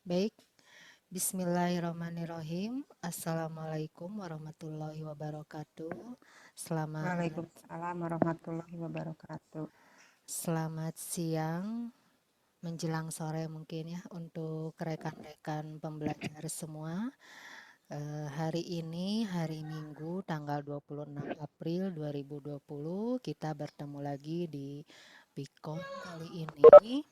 Baik, bismillahirrahmanirrahim. Assalamualaikum warahmatullahi wabarakatuh. Selamat Waalaikumsalam warahmatullahi wabarakatuh. selamat siang menjelang sore mungkin ya untuk rekan-rekan pembelajar semua. Hari ini hari Minggu tanggal 26 April 2020 kita bertemu lagi di Pikon kali ini.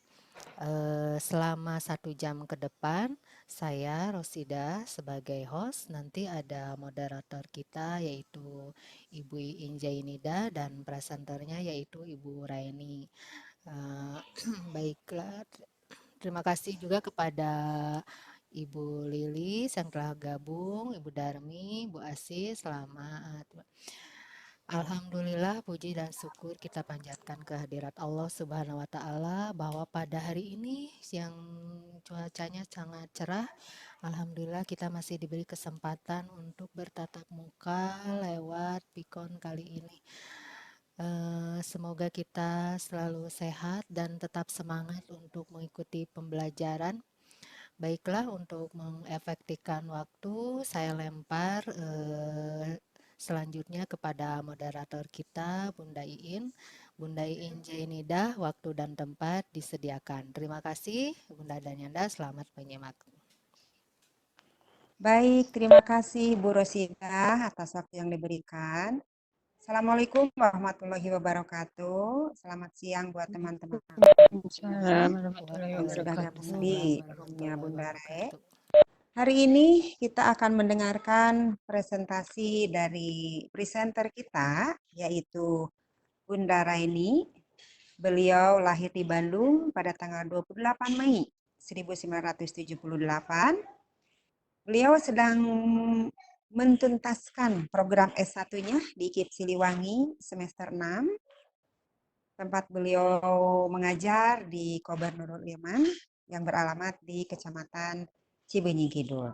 Selama 1 jam ke depan, saya Rosida sebagai host, nanti ada moderator kita yaitu Ibu Iin Jainida dan presenternya yaitu Ibu Raini. Eh, Baiklah, terima kasih juga kepada Ibu Lilis yang telah gabung, Ibu Darmi, Bu Asis, selamat. Alhamdulillah, puji dan syukur kita panjatkan kehadirat Allah Subhanahu wa Ta'ala bahwa pada hari ini yang cuacanya sangat cerah. Alhamdulillah, kita masih diberi kesempatan untuk bertatap muka lewat Pikon kali ini. Semoga kita selalu sehat dan tetap semangat untuk mengikuti pembelajaran. Baiklah, untuk mengefektifkan waktu, saya lempar selanjutnya kepada moderator kita, Bunda Iin. Bunda Iin Jainidah, waktu dan tempat disediakan. Terima kasih, Bunda dan Yanda. Selamat menyimak. Baik, terima kasih Bu Rosida atas waktu yang diberikan. Assalamualaikum warahmatullahi wabarakatuh. Selamat siang buat teman-teman semua Waalaikumsalam warahmatullahi yang sudah wabarakatuh. gabung Waalaikumsalam di roomnya warahmatullahi Bunda Re. wabarakatuh. Hari ini kita akan mendengarkan presentasi dari presenter kita, yaitu Bunda Raini. Beliau lahir di Bandung pada tanggal 28 Mei 1978. Beliau sedang mentuntaskan program S1-nya di KIP Siliwangi semester 6, tempat beliau mengajar di Kobar Nurul Iman yang beralamat di Kecamatan Cibenying Kidul.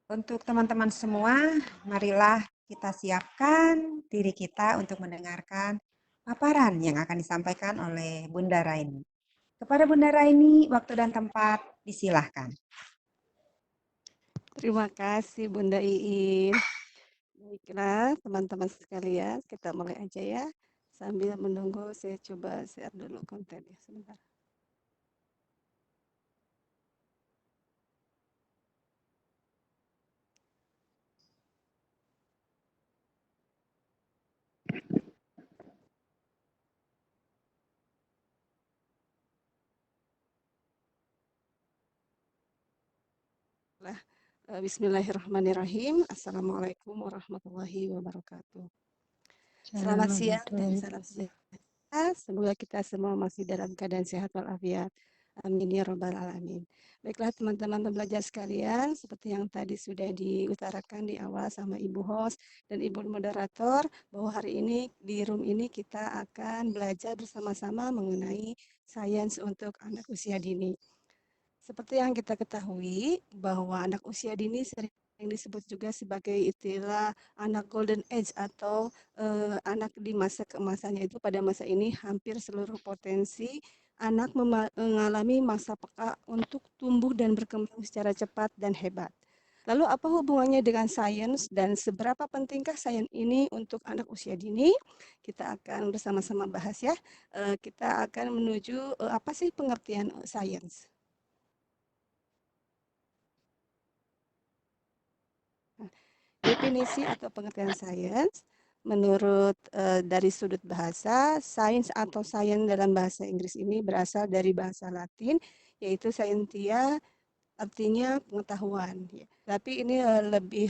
Untuk teman-teman semua, marilah kita siapkan diri kita untuk mendengarkan paparan yang akan disampaikan oleh Bunda Raini. Kepada Bunda Raini, waktu dan tempat disilahkan. Terima kasih Bunda Iin. Baiklah teman-teman sekalian, kita mulai aja ya. Sambil menunggu saya coba share dulu kontennya sebentar. Bismillahirrahmanirrahim. Assalamualaikum warahmatullahi wabarakatuh. Selamat siang dan salam sejahtera. Semoga kita semua masih dalam keadaan sehat walafiat. Amin ya rabbal alamin. Baiklah teman-teman pembelajar sekalian, seperti yang tadi sudah diutarakan di awal sama Ibu host dan Ibu moderator, bahwa hari ini di room ini kita akan belajar bersama-sama mengenai sains untuk anak usia dini. Seperti yang kita ketahui bahwa anak usia dini sering disebut juga sebagai istilah anak golden age atau anak di masa keemasannya. Itu pada masa ini hampir seluruh potensi anak mengalami masa peka untuk tumbuh dan berkembang secara cepat dan hebat. Lalu apa hubungannya dengan sains dan seberapa pentingkah sains ini untuk anak usia dini? Kita akan bersama-sama bahas ya. Kita akan menuju apa sih pengertian sains. Definisi atau pengertian sains, menurut dari sudut bahasa, sains atau sains dalam bahasa Inggris ini berasal dari bahasa Latin, yaitu scientia, artinya pengetahuan. Tapi ini lebih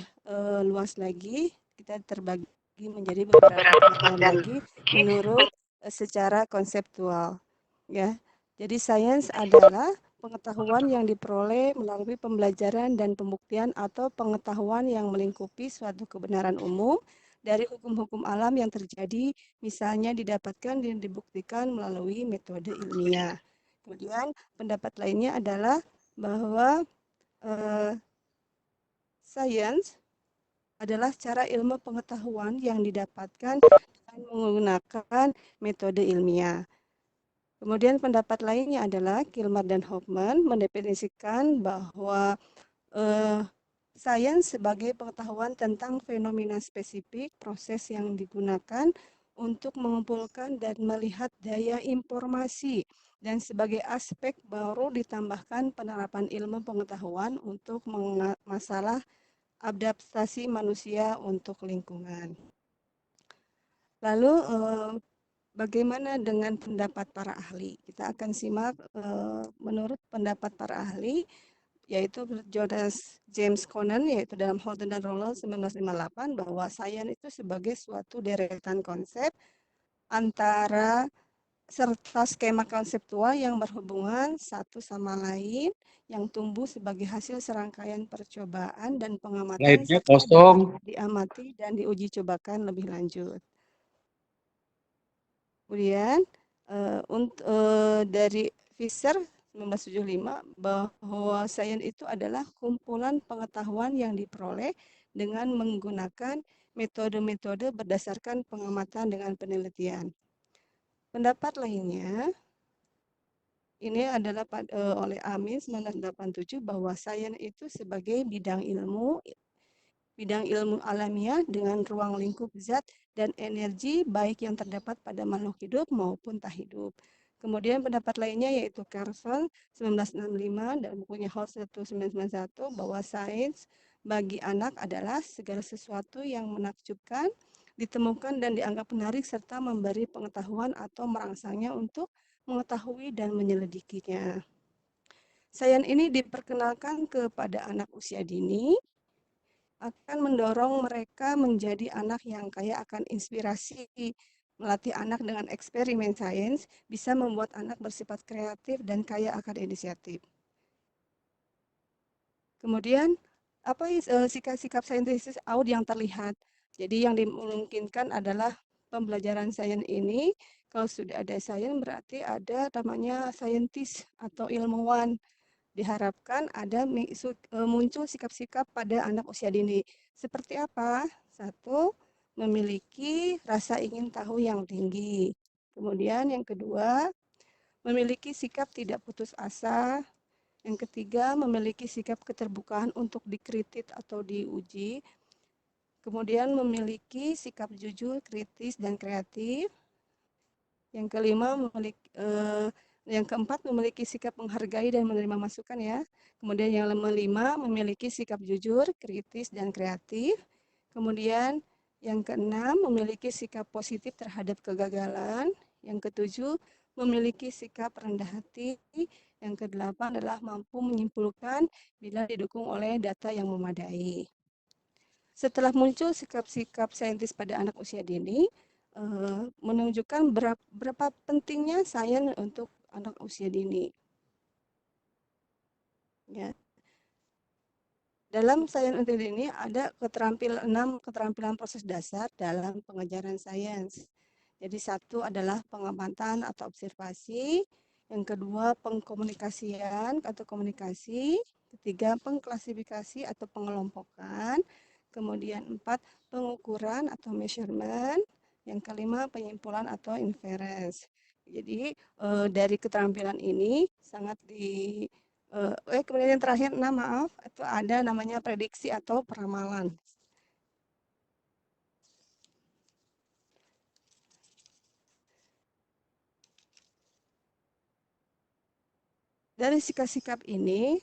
luas lagi, kita terbagi menjadi beberapa pengertian lagi menurut secara konseptual. Ya, jadi sains adalah pengetahuan yang diperoleh melalui pembelajaran dan pembuktian atau pengetahuan yang melingkupi suatu kebenaran umum dari hukum-hukum alam yang terjadi, misalnya didapatkan dan dibuktikan melalui metode ilmiah. Kemudian pendapat lainnya adalah bahwa sains adalah cara ilmu pengetahuan yang didapatkan dengan menggunakan metode ilmiah. Kemudian pendapat lainnya adalah Kilmer dan Hoffman mendefinisikan bahwa sains sebagai pengetahuan tentang fenomena spesifik, proses yang digunakan untuk mengumpulkan dan melihat daya informasi, dan sebagai aspek baru ditambahkan penerapan ilmu pengetahuan untuk masalah adaptasi manusia untuk lingkungan. Lalu bagaimana dengan pendapat para ahli? Kita akan simak menurut pendapat para ahli, yaitu Jonas James Conant, yaitu dalam Holden dan Rawls 1958, bahwa sains itu sebagai suatu deretan konsep antara serta skema konseptual yang berhubungan satu sama lain, yang tumbuh sebagai hasil serangkaian percobaan dan pengamatan Slide-nya serta kosong. dapat diamati dan diuji cobakan lebih lanjut. Kemudian dari Fisher 1975 bahwa sains itu adalah kumpulan pengetahuan yang diperoleh dengan menggunakan metode-metode berdasarkan pengamatan dengan penelitian. Pendapat lainnya ini adalah oleh Amin 1987 bahwa sains itu sebagai bidang ilmu alamiah dengan ruang lingkup zat dan energi baik yang terdapat pada makhluk hidup maupun tak hidup. Kemudian pendapat lainnya yaitu Carlson 1965 dan bukunya Holt 1991 bahwa sains bagi anak adalah segala sesuatu yang menakjubkan, ditemukan dan dianggap menarik serta memberi pengetahuan atau merangsangnya untuk mengetahui dan menyelidikinya. Sains ini diperkenalkan kepada anak usia dini, akan mendorong mereka menjadi anak yang kaya akan inspirasi. Melatih anak dengan eksperimen sains bisa membuat anak bersifat kreatif dan kaya akan inisiatif. Kemudian, apa sikap-sikap saintis out yang terlihat? Jadi yang dimungkinkan adalah pembelajaran sains ini, kalau sudah ada sains berarti ada namanya saintis atau ilmuwan. Diharapkan ada muncul sikap-sikap pada anak usia dini. Seperti apa? Satu, memiliki rasa ingin tahu yang tinggi. Kemudian yang kedua, memiliki sikap tidak putus asa. Yang ketiga, memiliki sikap keterbukaan untuk dikritik atau diuji. Kemudian memiliki sikap jujur, kritis, dan kreatif. Yang kelima, yang keempat, memiliki sikap menghargai dan menerima masukan ya. Kemudian yang kelima, memiliki sikap jujur, kritis, dan kreatif. Kemudian yang keenam, memiliki sikap positif terhadap kegagalan. Yang ketujuh, memiliki sikap rendah hati. Yang kedelapan adalah mampu menyimpulkan bila didukung oleh data yang memadai. Setelah muncul sikap-sikap saintis pada anak usia dini, menunjukkan berapa pentingnya sains untuk anak usia dini. Ya. Dalam sains untuk dini ada 6 keterampilan proses dasar dalam pengajaran sains. Jadi satu adalah pengamatan atau observasi, yang kedua pengkomunikasian atau komunikasi, ketiga pengklasifikasi atau pengelompokan, kemudian 4 pengukuran atau measurement, yang kelima penyimpulan atau inference. Jadi dari keterampilan ini sangat kemudian yang terakhir 6, maaf, itu ada namanya prediksi atau peramalan. Dari sikap-sikap ini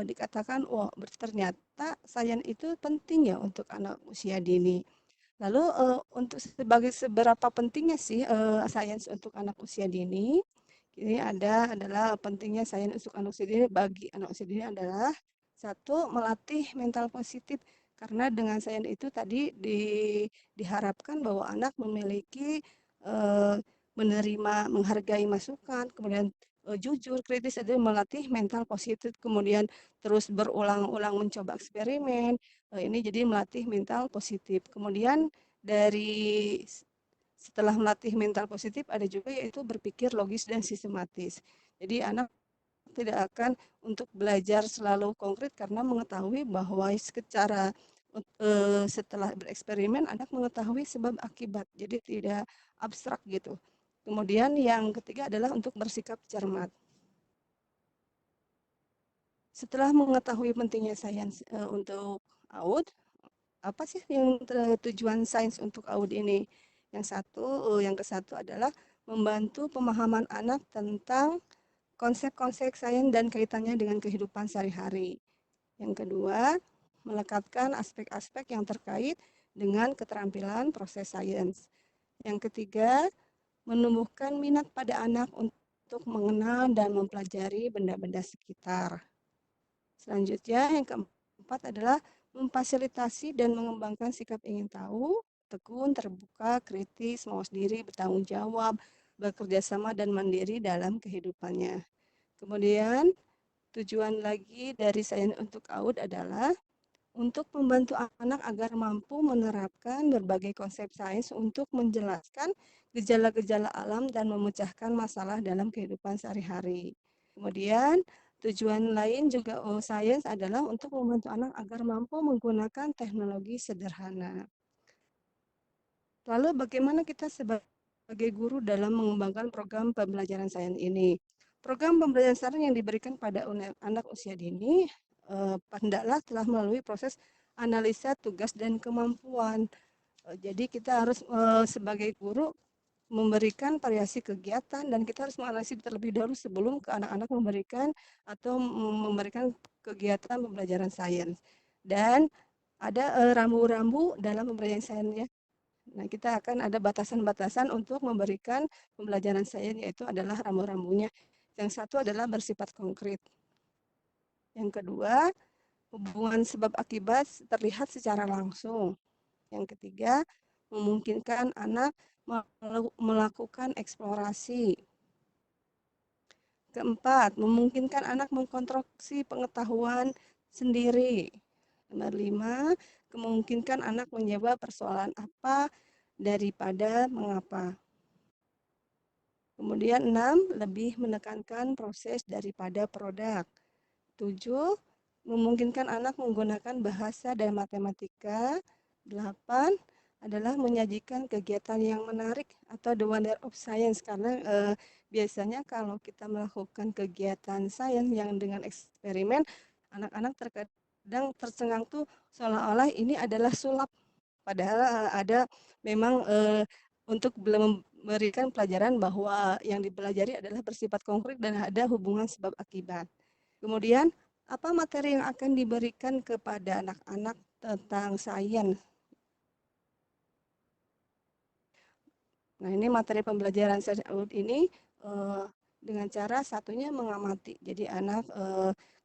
dikatakan, wah ternyata sains itu penting ya untuk anak usia dini. Lalu untuk seberapa pentingnya sih sains untuk anak usia dini? Ini adalah pentingnya sains untuk anak usia dini bagi anak usia dini adalah satu, melatih mental positif, karena dengan sains itu tadi diharapkan bahwa anak memiliki menerima, menghargai masukan, kemudian jujur, kritis, itu melatih mental positif, kemudian terus berulang-ulang mencoba eksperimen. Ini jadi melatih mental positif. Kemudian dari setelah melatih mental positif ada juga yaitu berpikir logis dan sistematis. Jadi anak tidak akan untuk belajar selalu konkret karena mengetahui bahwa secara setelah bereksperimen anak mengetahui sebab akibat. Jadi tidak abstrak gitu. Kemudian yang ketiga adalah untuk bersikap cermat. Setelah mengetahui pentingnya sains untuk AUD, apa sih yang tujuan sains untuk AUD ini? Yang ke-1 adalah membantu pemahaman anak tentang konsep-konsep sains dan kaitannya dengan kehidupan sehari-hari. Yang kedua, melekatkan aspek-aspek yang terkait dengan keterampilan proses sains. Yang ketiga, menumbuhkan minat pada anak untuk mengenal dan mempelajari benda-benda sekitar. Selanjutnya, yang keempat adalah memfasilitasi dan mengembangkan sikap ingin tahu, tekun, terbuka, kritis, mawas diri, bertanggung jawab, bekerja sama dan mandiri dalam kehidupannya. Kemudian, tujuan lagi dari sains untuk AUD adalah untuk membantu anak agar mampu menerapkan berbagai konsep sains untuk menjelaskan gejala-gejala alam dan memecahkan masalah dalam kehidupan sehari-hari. Kemudian, tujuan lain juga sains adalah untuk membantu anak agar mampu menggunakan teknologi sederhana. Lalu bagaimana kita sebagai guru dalam mengembangkan program pembelajaran sains ini? Program pembelajaran sains yang diberikan pada anak usia dini hendaklah telah melalui proses analisa tugas dan kemampuan. Jadi kita harus sebagai guru memberikan variasi kegiatan dan kita harus menganalisis terlebih dahulu sebelum ke anak-anak memberikan atau memberikan kegiatan pembelajaran sains. Dan ada rambu-rambu dalam pembelajaran sains ya. Nah, kita akan ada batasan-batasan untuk memberikan pembelajaran sains, yaitu adalah rambu-rambunya. Yang satu adalah bersifat konkret. Yang kedua, hubungan sebab akibat terlihat secara langsung. Yang ketiga, memungkinkan anak melakukan eksplorasi. Keempat, memungkinkan anak mengkonstruksi pengetahuan sendiri. Nomor 5, memungkinkan anak menjawab persoalan apa daripada mengapa. Kemudian 6, lebih menekankan proses daripada produk. 7, memungkinkan anak menggunakan bahasa dan matematika. 8, adalah menyajikan kegiatan yang menarik atau the wonder of science karena biasanya kalau kita melakukan kegiatan sains yang dengan eksperimen, anak-anak terkadang tercengang tuh seolah-olah ini adalah sulap. Padahal ada memang untuk memberikan pelajaran bahwa yang dipelajari adalah bersifat konkret dan ada hubungan sebab akibat. Kemudian, apa materi yang akan diberikan kepada anak-anak tentang sains? Nah, ini materi pembelajaran sains ini dengan cara satunya mengamati. Jadi anak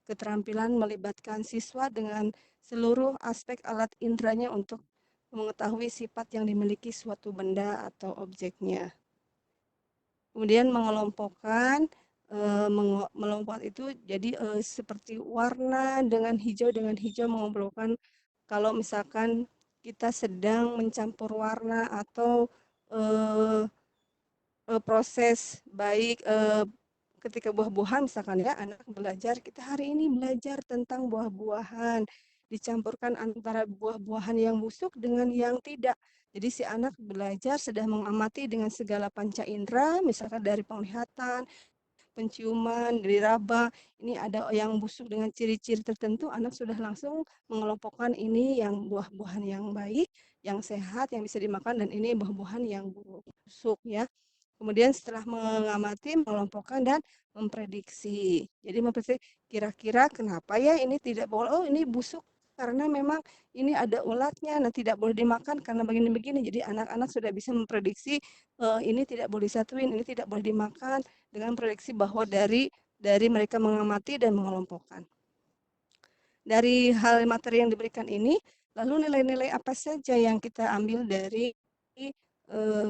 keterampilan melibatkan siswa dengan seluruh aspek alat inderanya untuk mengetahui sifat yang dimiliki suatu benda atau objeknya. Kemudian mengelompokkan, melompat itu jadi seperti warna dengan hijau mengelompokkan kalau misalkan kita sedang mencampur warna atau proses baik ketika buah-buahan misalkan ya anak belajar kita hari ini belajar tentang buah-buahan dicampurkan antara buah-buahan yang busuk dengan yang tidak. Jadi si anak belajar sudah mengamati dengan segala panca indera misalkan dari penglihatan, penciuman, dari raba, ini ada yang busuk dengan ciri-ciri tertentu, anak sudah langsung mengelompokkan ini yang buah-buahan yang baik, yang sehat, yang bisa dimakan, dan ini buah-buahan yang busuk ya. Kemudian setelah mengamati, mengelompokkan dan memprediksi. Jadi memprediksi kira-kira kenapa ya ini tidak boleh, oh ini busuk karena memang ini ada ulatnya, nah tidak boleh dimakan karena begini-begini. Jadi anak-anak sudah bisa memprediksi ini tidak boleh disatuin, ini tidak boleh dimakan dengan prediksi bahwa dari mereka mengamati dan mengelompokkan. Dari hal materi yang diberikan ini, lalu nilai-nilai apa saja yang kita ambil dari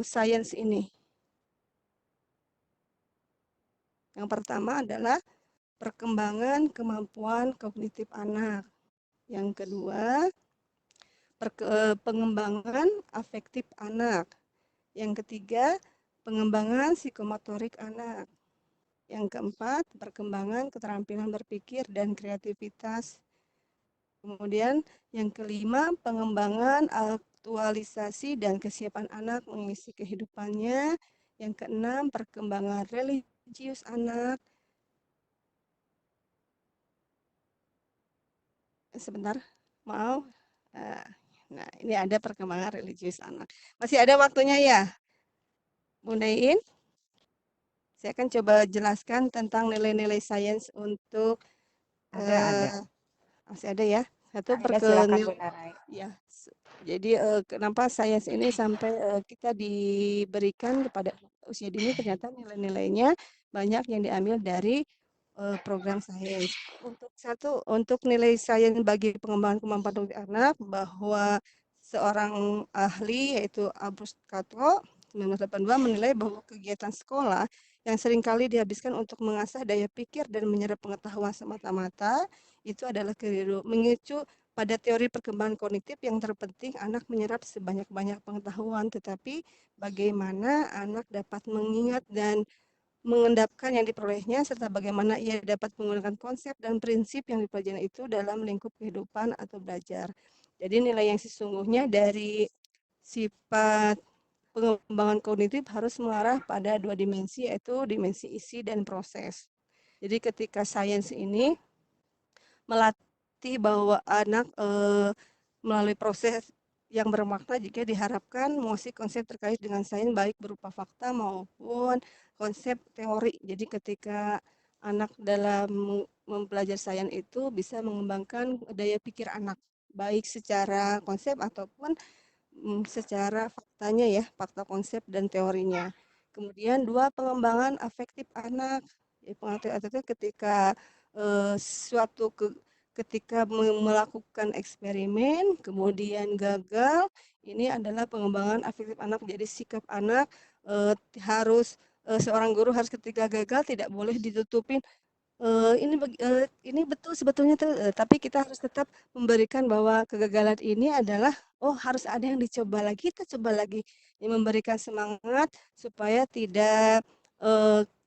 sains ini? Yang pertama adalah perkembangan kemampuan kognitif anak. Yang kedua, pengembangan afektif anak. Yang ketiga, pengembangan psikomotorik anak. Yang keempat, perkembangan keterampilan berpikir dan kreativitas. Kemudian yang kelima, pengembangan aktualisasi dan kesiapan anak mengisi kehidupannya. Yang keenam, perkembangan religius anak. Sebentar, maaf. Nah, ini ada perkembangan religius anak. Masih ada waktunya ya, Bunda Iin? Saya akan coba jelaskan tentang nilai-nilai sains untuk Ada. eh, masih ada ya. Satu Ada, silakan nilai Bunda Rai. ya. Jadi kenapa sains ini sampai kita diberikan kepada usia dini ternyata nilai-nilainya banyak yang diambil dari program sains. Untuk nilai sains bagi pengembangan kemampuan kognitif anak bahwa seorang ahli yaitu Albus Cato 1982 menilai bahwa kegiatan sekolah yang seringkali dihabiskan untuk mengasah daya pikir dan menyerap pengetahuan semata-mata itu adalah keliru. Mengicu pada teori perkembangan kognitif yang terpenting anak menyerap sebanyak-banyak pengetahuan, tetapi bagaimana anak dapat mengingat dan mengendapkan yang diperolehnya, serta bagaimana ia dapat menggunakan konsep dan prinsip yang dipelajari itu dalam lingkup kehidupan atau belajar. Jadi nilai yang sesungguhnya dari sifat pengembangan kognitif harus mengarah pada dua dimensi, yaitu dimensi isi dan proses. Jadi ketika sains ini melatih bahwa anak melalui proses yang bermakna jika diharapkan menguasai konsep terkait dengan sains baik berupa fakta maupun konsep teori. Jadi ketika anak dalam mempelajari sains itu bisa mengembangkan daya pikir anak baik secara konsep ataupun secara faktanya ya, fakta konsep dan teorinya. Kemudian dua, pengembangan afektif anak. Ya, pengertian itu ketika suatu ketika melakukan eksperimen kemudian gagal, ini adalah pengembangan afektif anak. Jadi sikap anak harus seorang guru harus ketika gagal tidak boleh ditutupin ini betul sebetulnya tuh, tapi kita harus tetap memberikan bahwa kegagalan ini adalah, oh harus ada yang dicoba lagi, kita coba lagi. Yang memberikan semangat supaya tidak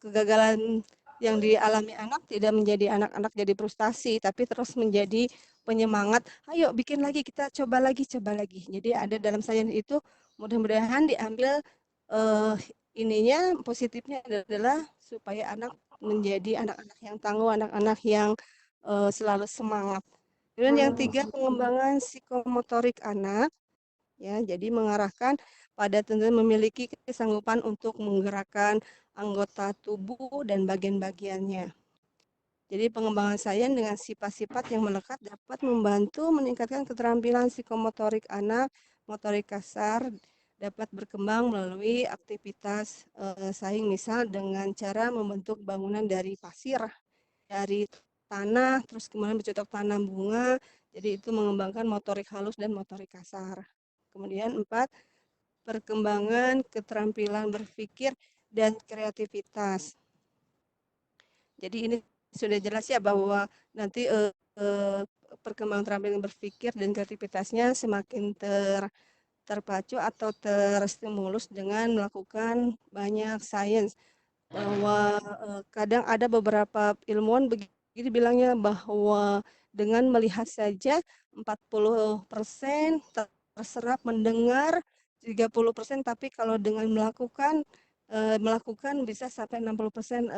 kegagalan yang dialami anak tidak menjadi anak-anak jadi frustasi, tapi terus menjadi penyemangat. Ayo bikin lagi, kita coba lagi, coba lagi. Jadi ada dalam sains itu mudah-mudahan diambil eh, ininya positifnya adalah supaya anak menjadi anak-anak yang tangguh, anak-anak yang selalu semangat. Kemudian yang tiga, pengembangan psikomotorik anak, ya, jadi mengarahkan pada tentunya memiliki kesanggupan untuk menggerakkan anggota tubuh dan bagian-bagiannya. Jadi pengembangan sains dengan sifat-sifat yang melekat dapat membantu meningkatkan keterampilan psikomotorik anak, motorik kasar dapat berkembang melalui aktivitas sains, misal dengan cara membentuk bangunan dari pasir, dari tanah, terus kemudian bercocok tanam bunga. Jadi itu mengembangkan motorik halus dan motorik kasar. Kemudian 4, perkembangan keterampilan berpikir dan kreativitas. Jadi ini sudah jelas ya bahwa nanti perkembangan keterampilan berpikir dan kreativitasnya semakin terpacu atau terstimulus dengan melakukan banyak sains. Bahwa kadang ada beberapa ilmuwan begini bilangnya bahwa dengan melihat saja 40% terserap, mendengar 30%, tapi kalau dengan melakukan bisa sampai 60%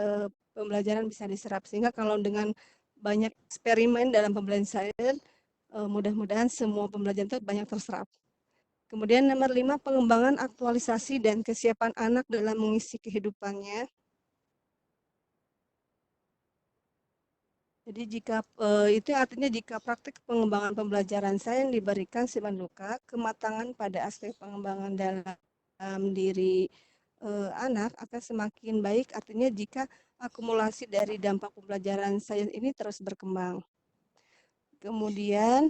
pembelajaran bisa diserap. Sehingga kalau dengan banyak eksperimen dalam pembelajaran sains, mudah-mudahan semua pembelajaran itu banyak terserap. Kemudian nomor 5, pengembangan aktualisasi dan kesiapan anak dalam mengisi kehidupannya. Jadi jika itu artinya jika praktik pengembangan pembelajaran sains diberikan luka kematangan pada aspek pengembangan dalam diri anak akan semakin baik. Artinya jika akumulasi dari dampak pembelajaran sains ini terus berkembang. Kemudian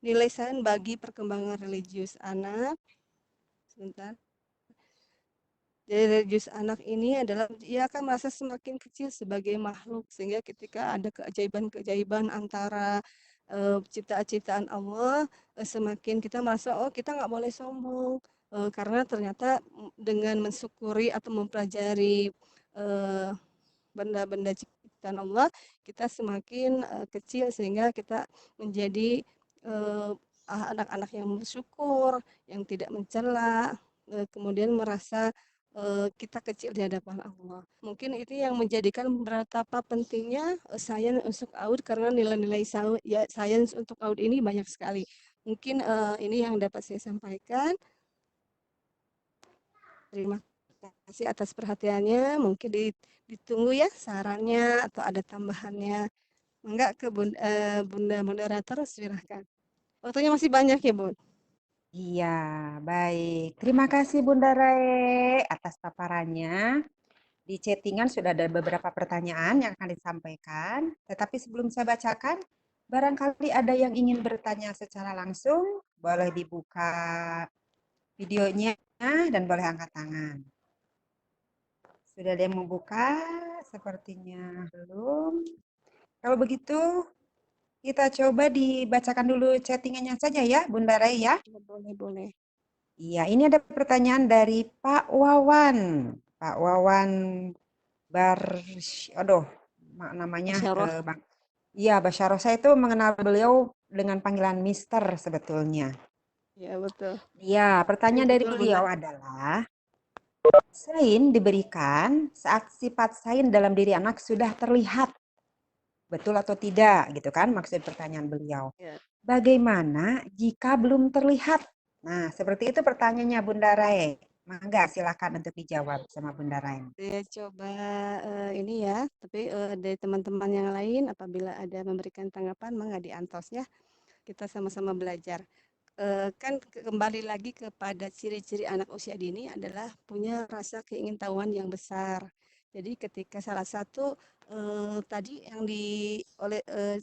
nilai sains bagi perkembangan religius anak. Sebentar. Jadi religius anak ini adalah ia akan merasa semakin kecil sebagai makhluk sehingga ketika ada keajaiban-keajaiban antara ciptaan-ciptaan Allah semakin kita merasa oh kita nggak boleh sombong karena ternyata dengan mensyukuri atau mempelajari benda-benda ciptaan Allah kita semakin kecil sehingga kita menjadi anak-anak yang bersyukur, yang tidak mencela, kemudian merasa kita kecil di hadapan Allah. Mungkin itu yang menjadikan betapa pentingnya sains untuk AUD karena nilai-nilai ya, sains untuk AUD ini banyak sekali. Mungkin ini yang dapat saya sampaikan. Terima kasih atas perhatiannya. Mungkin ditunggu ya sarannya atau ada tambahannya. Enggak ke Bunda moderator, silahkan. Waktunya masih banyak ya, Bun. Iya, baik. Terima kasih Bunda Rae atas paparannya. Di chattingan sudah ada beberapa pertanyaan yang akan disampaikan. Tetapi sebelum saya bacakan, barangkali ada yang ingin bertanya secara langsung, boleh dibuka videonya dan boleh angkat tangan. Sudah ada yang membuka? Sepertinya belum. Kalau begitu, kita coba dibacakan dulu chattingannya saja ya, Bunda Rai ya. Boleh, boleh. Iya, ini ada pertanyaan dari Pak Wawan. Pak Wawan aduh, namanya Masyaallah. Bang. Iya, Basyaroh, saya itu mengenal beliau dengan panggilan Mister sebetulnya. Ya, betul. Iya, Betul, pertanyaan dari betul, Bunda. beliau adalah, sain diberikan saat sifat sain dalam diri anak sudah terlihat. Betul atau tidak, gitu kan maksud pertanyaan beliau. Ya. Bagaimana jika belum terlihat? Nah, seperti itu pertanyaannya Bunda Rae. Mangga silakan untuk dijawab sama Bunda Rae. Saya coba ini ya, tapi dari teman-teman yang lain apabila ada memberikan tanggapan mangga diantos ya. Kita sama-sama belajar. Kan kembali lagi kepada ciri-ciri anak usia dini adalah punya rasa keingintahuan yang besar. Jadi ketika salah satu tadi yang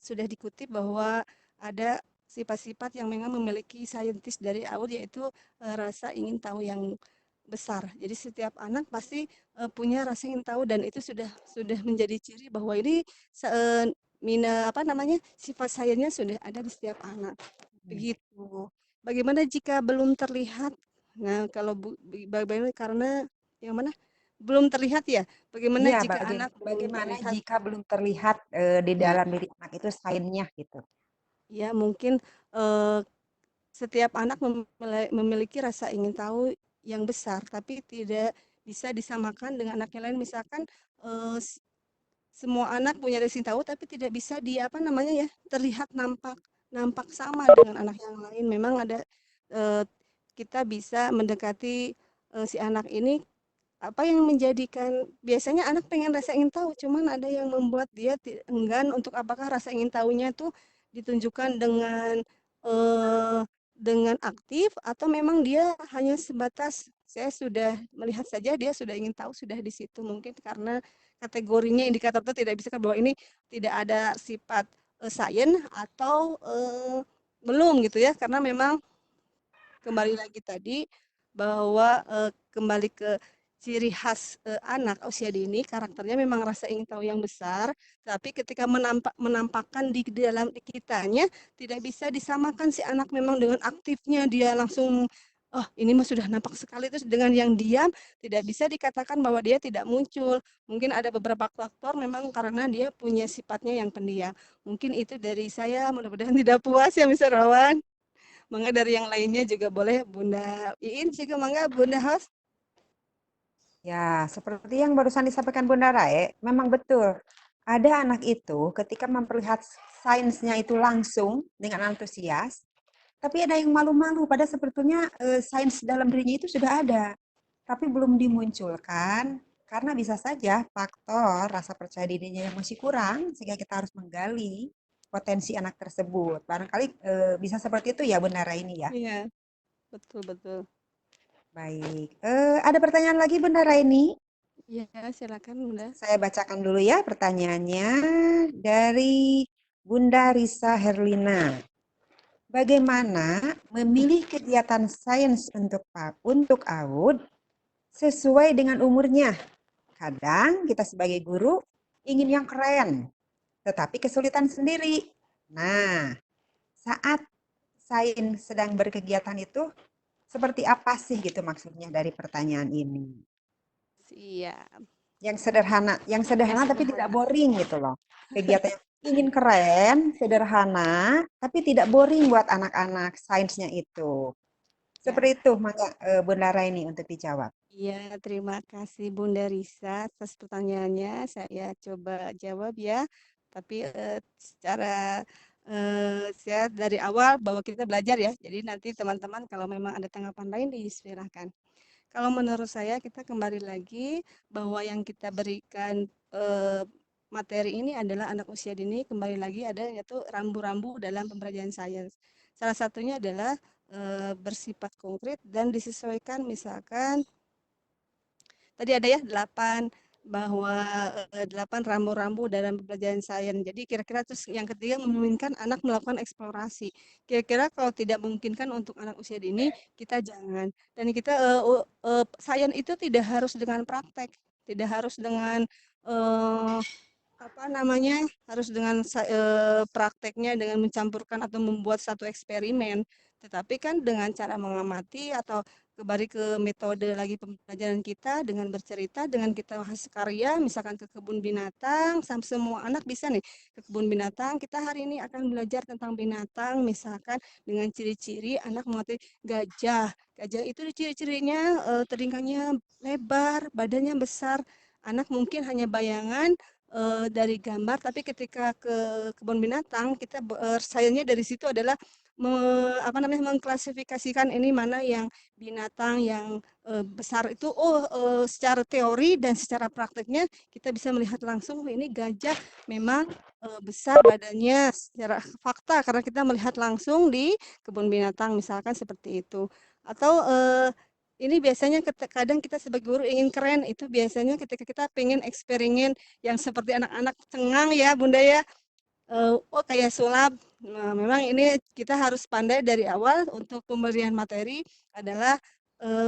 sudah dikutip bahwa ada sifat-sifat yang memang memiliki saintis dari AUD yaitu rasa ingin tahu yang besar. Jadi setiap anak pasti punya rasa ingin tahu dan itu sudah menjadi ciri bahwa ini apa namanya sifat sainsnya sudah ada di setiap anak. Begitu. Bagaimana jika belum terlihat? Nah, kalau bagaimana karena yang mana? Belum terlihat ya? Bagaimana Iya, jika anak belum bagaimana terlihat? jika belum terlihat di Ya, dalam diri anak itu sainnya gitu. ya mungkin eh, setiap anak memiliki rasa ingin tahu yang besar, tapi tidak bisa disamakan dengan anak yang lain. Misalkan eh, semua anak punya rasa ingin tahu, tapi tidak bisa apa namanya ya, terlihat nampak nampak sama dengan anak yang lain. Memang ada eh, kita bisa mendekati si anak ini apa yang menjadikan biasanya anak pengen rasa ingin tahu, cuman ada yang membuat dia enggan untuk apakah rasa ingin tahunya itu ditunjukkan eh, dengan aktif atau memang dia hanya sebatas saya sudah melihat saja dia sudah ingin tahu sudah di situ mungkin karena kategorinya indikator itu tidak bisa bahwa ini tidak ada sifat sains atau belum gitu ya karena memang kembali lagi tadi bahwa kembali ke ciri khas anak usia dini karakternya memang rasa ingin tahu yang besar tapi ketika menampakkan di dalam di kitanya tidak bisa disamakan si anak memang dengan aktifnya dia langsung oh ini mah sudah nampak sekali terus dengan yang diam tidak bisa dikatakan bahwa dia tidak muncul mungkin ada beberapa faktor memang karena dia punya sifatnya yang pendiam mungkin itu dari saya mudah-mudahan tidak puas ya Mr. Rawan. Mangga dari yang lainnya juga boleh Bunda Iin juga mangga Bunda Host. Ya, seperti yang barusan disampaikan Bunda Rae, memang betul. Ada anak itu ketika memperlihat sainsnya itu langsung dengan antusias, tapi ada yang malu-malu, padahal sebetulnya sains dalam dirinya itu sudah ada, tapi belum dimunculkan karena bisa saja faktor rasa percaya dirinya yang masih kurang, sehingga kita harus menggali potensi anak tersebut. Barangkali bisa seperti itu ya Bunda Raini ya. Iya, betul betul. Baik, ada pertanyaan lagi Bunda Raini? Iya, silakan Bunda. Saya bacakan dulu ya pertanyaannya dari Bunda Risa Herlina. Bagaimana memilih kegiatan sains untuk AUD sesuai dengan umurnya? Kadang kita sebagai guru ingin yang keren, tetapi kesulitan sendiri. Nah, saat sains sedang berkegiatan itu seperti apa sih gitu maksudnya dari pertanyaan ini? Siap. Yang Yang sederhana tapi tidak sederhana. boring gitu loh. Kegiatan yang ingin keren, sederhana, tapi tidak boring buat anak-anak sainsnya itu. Ya. Seperti itu, maka Bunda Raini untuk dijawab. Iya, terima kasih Bunda Risa atas pertanyaannya. Saya coba jawab ya. Tapi secara saya dari awal bahwa kita belajar ya. Jadi nanti teman-teman kalau memang ada tanggapan lain disilahkan. Kalau menurut saya kita kembali lagi bahwa yang kita berikan materi ini adalah anak usia dini, kembali lagi ada yaitu rambu-rambu dalam pembelajaran sains. Salah satunya adalah bersifat konkret dan disesuaikan misalkan tadi ada ya 8 bahwa 8 rambu-rambu dalam pembelajaran sains. Jadi kira-kira terus yang ketiga memungkinkan anak melakukan eksplorasi. Kira-kira kalau tidak memungkinkan untuk anak usia dini, kita jangan. Dan kita sains itu tidak harus dengan praktek, tidak harus dengan eh, apa namanya, harus dengan prakteknya dengan mencampurkan atau membuat satu eksperimen. Tetapi kan dengan cara mengamati atau kembali ke metode lagi pembelajaran kita dengan bercerita, dengan kita hasil karya, misalkan ke kebun binatang, sampai semua anak bisa nih ke kebun binatang. Kita hari ini akan belajar tentang binatang, misalkan dengan ciri-ciri anak mengerti gajah. Gajah itu ciri-cirinya telinganya lebar, badannya besar. Anak mungkin hanya bayangan dari gambar, tapi ketika ke kebun binatang, kita sayangnya dari situ adalah apa namanya mengklasifikasikan ini mana yang binatang yang besar itu. Secara teori dan secara prakteknya kita bisa melihat langsung ini gajah memang besar badannya secara fakta karena kita melihat langsung di kebun binatang misalkan seperti itu. Atau ini biasanya kadang kita sebagai guru ingin keren, itu biasanya ketika kita pengen eksperimen yang seperti anak-anak cengang ya Bunda ya, kayak sulap. Nah, memang ini kita harus pandai dari awal untuk pemberian materi adalah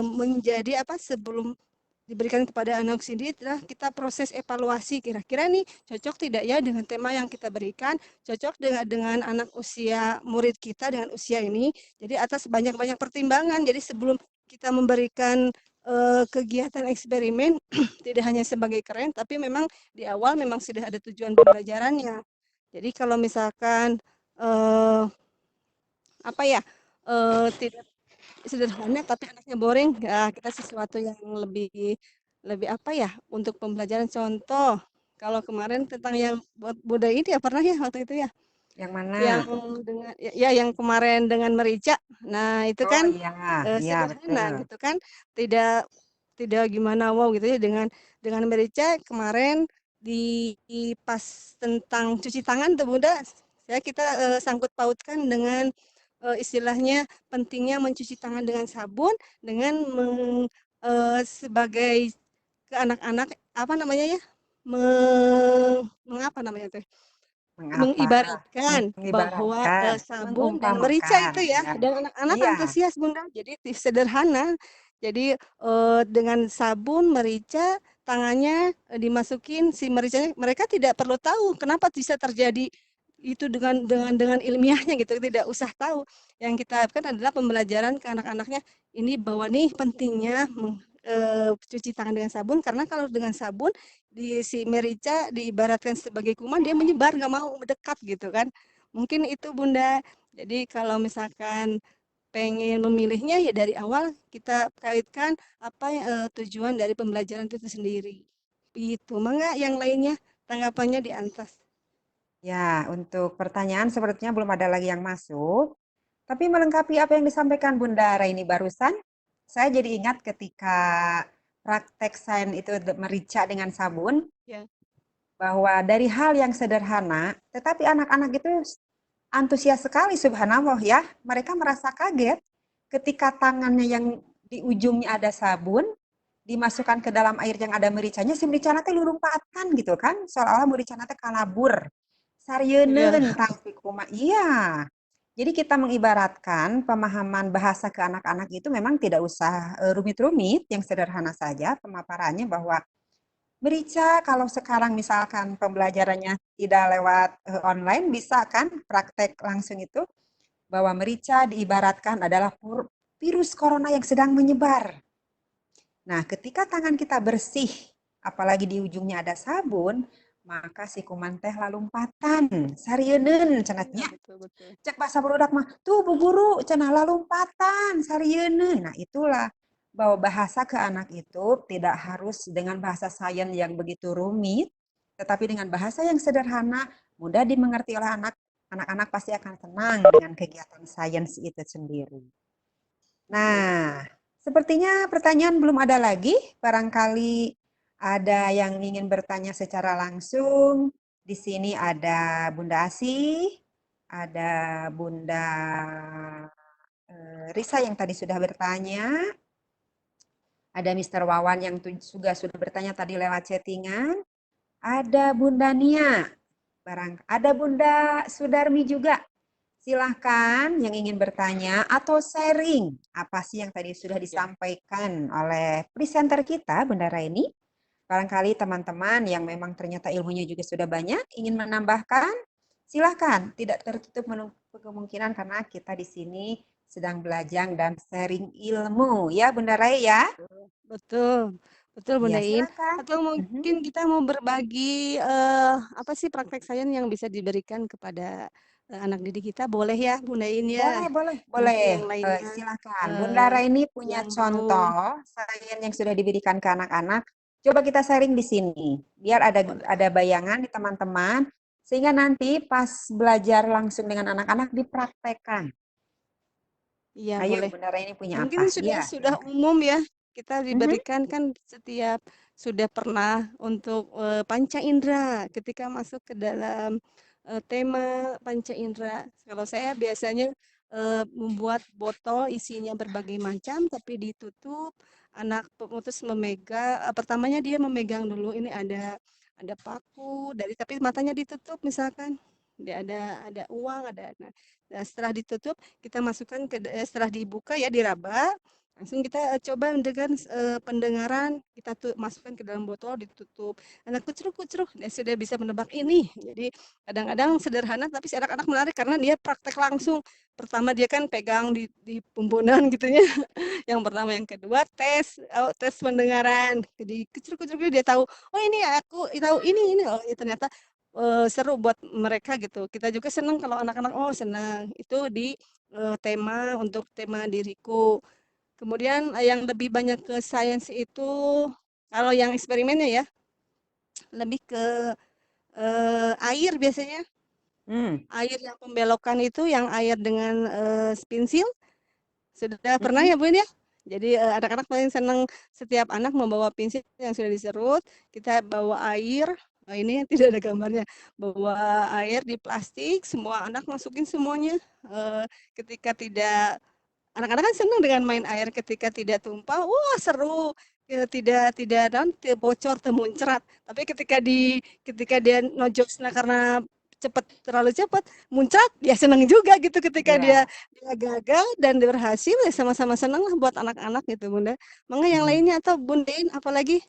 menjadi apa sebelum diberikan kepada anak sendiri adalah kita proses evaluasi kira-kira nih cocok tidak ya dengan tema yang kita berikan, cocok dengan anak usia murid kita dengan usia ini. Jadi atas banyak-banyak pertimbangan. Jadi sebelum kita memberikan kegiatan eksperimen tidak hanya sebagai keren, tapi memang di awal memang sudah ada tujuan pembelajarannya. Jadi kalau misalkan apa ya tidak sederhana tapi anaknya boring, ya kita sesuatu yang lebih lebih apa ya, untuk pembelajaran contoh, kalau kemarin tentang yang budaya ini ya pernah ya waktu itu ya, Yang mana? yang dengan ya yang kemarin dengan merica. Nah, itu Oh kan iya, iya sederhana betul. gitu kan, tidak tidak gimana wow gitu ya dengan merica kemarin di pas tentang cuci tangan tuh Bunda, kita sangkut pautkan dengan istilahnya pentingnya mencuci tangan dengan sabun dengan sebagai ke anak-anak apa namanya ya mengapa namanya tuh Mengapa? mengibaratkan bahwa Mengibaratkan, sabun dan merica mengumpamakan, itu ya, ya. dan anak-anak Iya, antusias Bunda. Jadi sederhana. Jadi dengan sabun, merica, tangannya dimasukin si mericanya, mereka tidak perlu tahu kenapa bisa terjadi itu dengan ilmiahnya gitu, tidak usah tahu. Yang kita harapkan adalah pembelajaran ke anak-anaknya ini bahwa nih pentingnya cuci tangan dengan sabun karena kalau dengan sabun di si merica diibaratkan sebagai kuman dia menyebar nggak mau mendekat gitu kan, mungkin itu Bunda. Jadi kalau misalkan pengen memilihnya ya dari awal kita kaitkan apa yang tujuan dari pembelajaran itu sendiri itu. Mangga yang lainnya tanggapannya di atas. ya untuk pertanyaan sepertinya belum ada lagi yang masuk. Tapi melengkapi apa yang disampaikan Bunda Raini barusan, saya jadi ingat ketika praktek sains itu merica dengan sabun, Ya, bahwa dari hal yang sederhana, tetapi anak-anak itu antusias sekali, subhanallah ya. Mereka merasa kaget ketika tangannya yang di ujungnya ada sabun, dimasukkan ke dalam air yang ada mericanya, si mericana teh lurumpatan gitu kan, seolah-olah mericana teh kalabur. iya, Sarieun tang pikuma. Iya. Jadi kita mengibaratkan pemahaman bahasa ke anak-anak itu memang tidak usah rumit-rumit, yang sederhana saja pemaparannya bahwa merica kalau sekarang misalkan pembelajarannya tidak lewat online, bisa kan praktek langsung itu, bahwa merica diibaratkan adalah virus corona yang sedang menyebar. Nah, ketika tangan kita bersih, apalagi di ujungnya ada sabun, maka si kuman teh lalumpatan, sarieun iya cenatnya. betul betul. Cek bahasa barudak mah, tuh bu guru cenah lalumpatan, sarieun. Nah, itulah bahwa bahasa ke anak itu tidak harus dengan bahasa sains yang begitu rumit, tetapi dengan bahasa yang sederhana, mudah dimengerti oleh anak. Anak-anak pasti akan senang dengan kegiatan sains itu sendiri. Iya. Nah, sepertinya pertanyaan belum ada lagi. Barangkali ada yang ingin bertanya secara langsung. Di sini ada Bunda Asih, ada Bunda Risa yang tadi sudah bertanya, ada Mr. Wawan yang sudah bertanya tadi lewat chattingan, ada Bunda Nia, ada Bunda Sudarmi juga. Silahkan yang ingin bertanya atau sharing apa sih yang tadi sudah disampaikan oleh presenter kita, Bunda Raini. Barangkali teman-teman yang memang ternyata ilmunya juga sudah banyak, ingin menambahkan, silahkan. Tidak tertutup kemungkinan karena kita di sini sedang belajar dan sharing ilmu. Ya, Bunda Rai ya? Betul, betul Ya, Bunda In. silakan. Atau Mhm. mungkin kita mau berbagi apa sih praktek sains yang bisa diberikan kepada anak didik kita, boleh ya Bunda In ya. Boleh, boleh, Mungkin boleh. yang lainnya Silakan. Bunda eh, Raini punya yang belum contoh sains yang sudah diberikan ke anak-anak. Coba kita sharing di sini, biar boleh. ada bayangan di teman-teman, sehingga nanti pas belajar langsung dengan anak-anak dipraktekkan. Iya Ayo, boleh. Bunda Raini punya apa? Mungkin sudah Iya, sudah silakan. umum ya, kita Mhm. diberikan kan setiap sudah pernah untuk panca indera ketika masuk ke dalam tema panca indera. Kalau saya biasanya membuat botol isinya berbagai macam tapi ditutup, anak pemutus memegang pertamanya dia memegang dulu ini ada paku dari tapi matanya ditutup misalkan. Dia ada uang, nah, setelah ditutup kita masukkan setelah dibuka ya diraba, langsung kita coba dengan pendengaran kita tuh masukkan ke dalam botol ditutup. Anak kucruk-kucruk dia sudah bisa menebak ini. Jadi kadang-kadang sederhana tapi si anak-anak menarik karena dia praktek langsung. Pertama dia kan pegang di pumpunan gitu ya. Yang pertama, yang kedua tes pendengaran. Jadi kucruk-kucruk dia tahu, oh ini aku tahu ini oh ya ternyata seru buat mereka gitu. Kita juga senang kalau anak-anak oh senang. Itu di tema untuk tema diriku. Kemudian yang lebih banyak ke sains itu kalau yang eksperimennya ya lebih ke air biasanya. Hmm. Air yang pembelokan itu yang air dengan pensil. Sudah pernah Mhm. ya Bun ya? Jadi anak-anak paling senang setiap anak membawa pensil yang sudah diserut, kita bawa air, nah ini tidak ada gambarnya, bawa air di plastik, semua anak masukin semuanya. Eh, ketika tidak, anak-anak kan senang dengan main air ketika tidak tumpah, wah seru. Ya, tidak nanti bocor temuncrat. Tapi ketika dia nojosna karena cepat terlalu cepat muncrat dia senang juga gitu ketika Ya. dia gagal dan dia berhasil ya sama-sama senang lah buat anak-anak gitu Bunda. Mangga yang Hmm. lainnya atau Bundain apalagi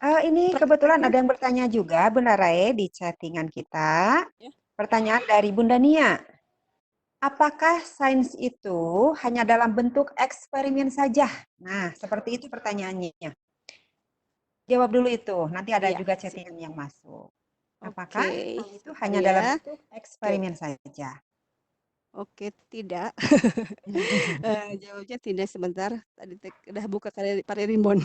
Ini kebetulan prakteknya ada yang bertanya juga, Bunda Rai, di chattingan kita. ya. Pertanyaan dari Bunda Nia. Apakah sains itu hanya dalam bentuk eksperimen saja? Nah, seperti itu pertanyaannya. Jawab dulu itu, nanti ada Iya, juga siap. chattingan yang masuk. Oke, Apakah sains itu sebentar hanya dalam ya. bentuk Oke, eksperimen saja? oke tidak. Jawabnya tidak sebentar. Tadi udah buka Pari Rimbun.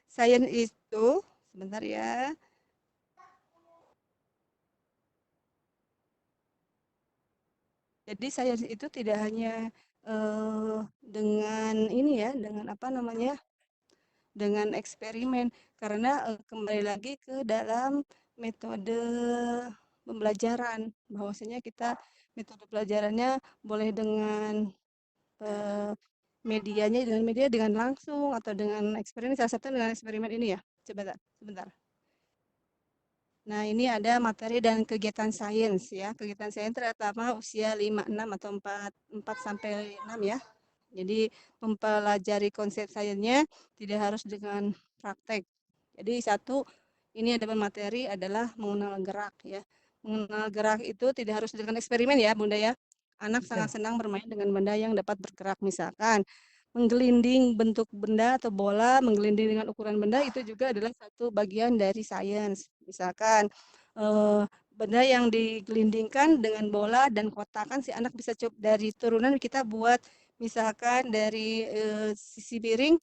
Sains itu sebentar ya. Jadi sains itu tidak hanya dengan ini ya, dengan apa namanya, dengan eksperimen, karena kembali lagi ke dalam metode pembelajaran, bahwasanya kita metode pelajarannya boleh dengan eh, medianya dengan media dengan langsung atau dengan eksperimen, salah satu dengan eksperimen ini ya. Coba sebentar. Nah, ini ada materi dan kegiatan sains ya. Kegiatan sains terutama usia 5, 6 atau 4 sampai 6 ya. Jadi mempelajari konsep sainsnya tidak harus dengan praktek. Jadi satu, ini ada materi adalah mengenal gerak ya. Mengenal gerak itu tidak harus dengan eksperimen ya Bunda ya. Anak sangat Ya. senang bermain dengan benda yang dapat bergerak. Misalkan menggelinding bentuk benda atau bola, menggelinding dengan ukuran benda itu juga adalah satu bagian dari sains. Misalkan benda yang digelindingkan dengan bola dan kotak kan si anak bisa coba dari turunan kita buat Misalkan dari sisi piring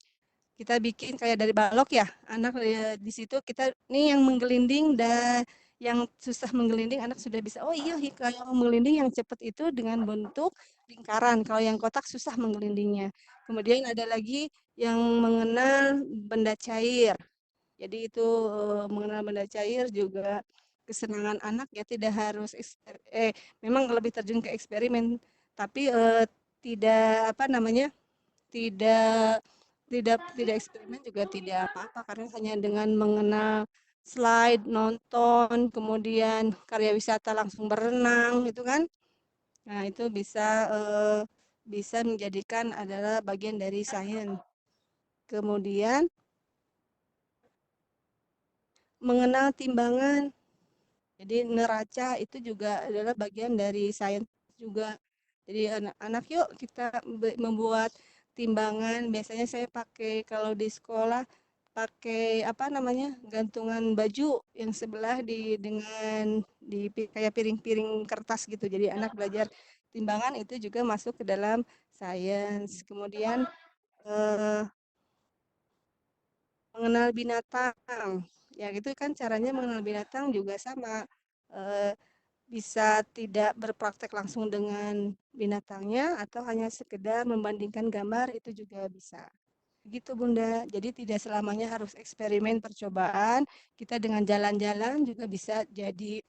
kita bikin kayak dari balok ya, anak di situ kita nih yang menggelinding dan yang susah menggelinding anak sudah bisa. Oh iya, kalau menggelinding yang cepat itu dengan bentuk lingkaran. Kalau yang kotak susah menggelindingnya. Kemudian ada lagi yang mengenal benda cair. Jadi itu mengenal benda cair juga kesenangan anak ya, tidak harus memang lebih terjun ke eksperimen, tapi tidak apa namanya, tidak tidak eksperimen juga tidak apa-apa karena hanya dengan mengenal slide, nonton, kemudian karya wisata langsung berenang itu kan. Nah, itu bisa menjadikan adalah bagian dari sains. Kemudian mengenal timbangan. Jadi neraca itu juga adalah bagian dari sains juga. Jadi anak-anak yuk kita membuat timbangan. Biasanya saya pakai kalau di sekolah pakai apa namanya gantungan baju yang sebelah dengan kayak piring-piring kertas gitu. Jadi anak belajar timbangan itu juga masuk ke dalam sains. Kemudian eh, mengenal binatang. Ya itu kan caranya mengenal binatang juga sama. Eh, Bisa tidak berpraktek langsung dengan binatangnya atau hanya sekedar membandingkan gambar itu juga bisa. Gitu Bunda. Jadi tidak selamanya harus eksperimen percobaan. Kita dengan jalan-jalan juga bisa jadi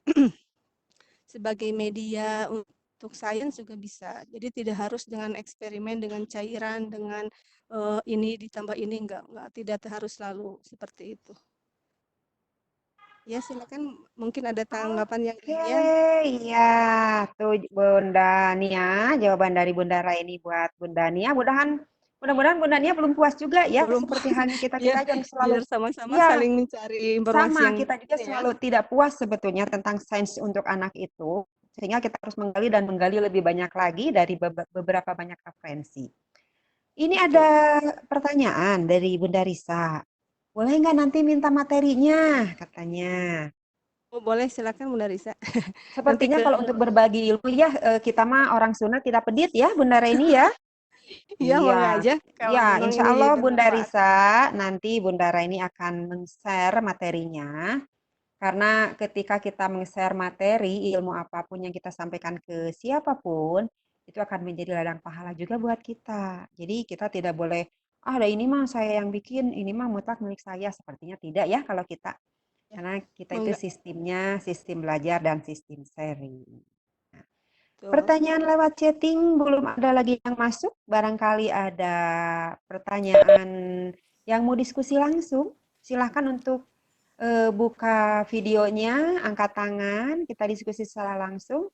sebagai media untuk sains juga bisa. Jadi tidak harus dengan eksperimen, dengan cairan, dengan ini ditambah ini enggak, tidak harus selalu seperti itu. Ya silakan, mungkin ada tanggapan yang Oke, lainnya. iya tuh Bunda Nia, jawaban dari Bunda Raini buat Bunda Nia. Mudah-mudahan Bunda Nia belum puas juga ya, Belum seperti halnya kita biar kita yang selalu, biar sama-sama ya saling mencari informasi sama yang kita juga ini ya. selalu tidak puas sebetulnya tentang sains untuk anak itu, sehingga kita harus menggali dan menggali lebih banyak lagi dari beberapa banyak referensi. Ini ada Betul. pertanyaan dari Bunda Risa. Boleh nggak nanti minta materinya, katanya. Oh, boleh silakan Bunda Risa. Nanti Sepertinya ke kalau untuk berbagi ilmu ya kita mah orang Sunda tidak pedit ya Bunda Reni ya. iya Iya, mangga aja kalau ya memang insya ini Allah Bunda bermanfaat. Risa nanti Bunda Reni akan men-share materinya. Karena ketika kita meng-share materi ilmu apapun yang kita sampaikan ke siapapun, itu akan menjadi ladang pahala juga buat kita. Jadi kita tidak boleh, ah ada ini mah saya yang bikin, ini mah mutlak milik saya. Sepertinya tidak ya kalau kita. Ya, Karena kita itu mangga. sistemnya, sistem belajar dan sistem sharing. Nah, Tuh. pertanyaan lewat chatting belum ada lagi yang masuk. Barangkali ada pertanyaan yang mau diskusi langsung. Silahkan untuk buka videonya, angkat tangan, kita diskusi secara langsung.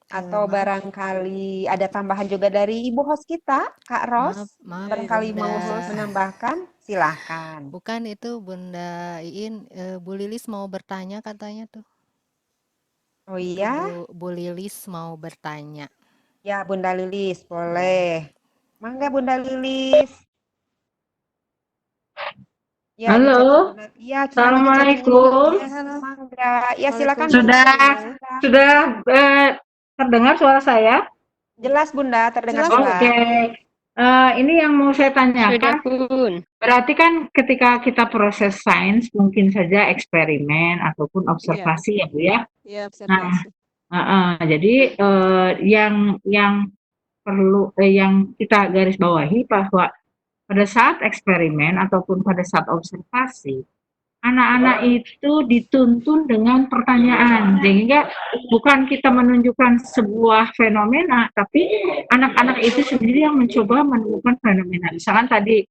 Atau Maaf, barangkali ada tambahan juga dari Ibu host kita, Kak maaf, Ros. maaf Ya, Barangkali Bunda. mau Ibu Host. menambahkan, silahkan. Bukan itu Bunda Iin, Bu Lilis mau bertanya katanya tuh. Oh Itu iya, Bu Lilis mau bertanya. ya Bunda Lilis, Ya. boleh. Mangga Bunda Lilis. Ya, Halo, dicatat Bunda. Iya, kita lagi chatting ini Bunda Assalamualaikum. Ya, Lilis. halo. Mangga. Ya, silakan Bunda Sudah Waalaikumsalam Bunda. Lilis. Mangga. sudah terdengar suara saya? Jelas Bunda, terdengar Jelas Bunda. Oke. jelas. Ini yang mau saya Sudah tanyakan. pun. Berarti kan ketika kita proses sains mungkin saja eksperimen ataupun Iya, observasi ya Bu ya. ya Nah, observasi. jadi yang perlu yang kita garis bawahi bahwa pada saat eksperimen ataupun pada saat observasi anak-anak itu dituntun dengan pertanyaan, sehingga bukan kita menunjukkan sebuah fenomena, tapi anak-anak itu sendiri yang mencoba menemukan fenomena. Misalkan tadi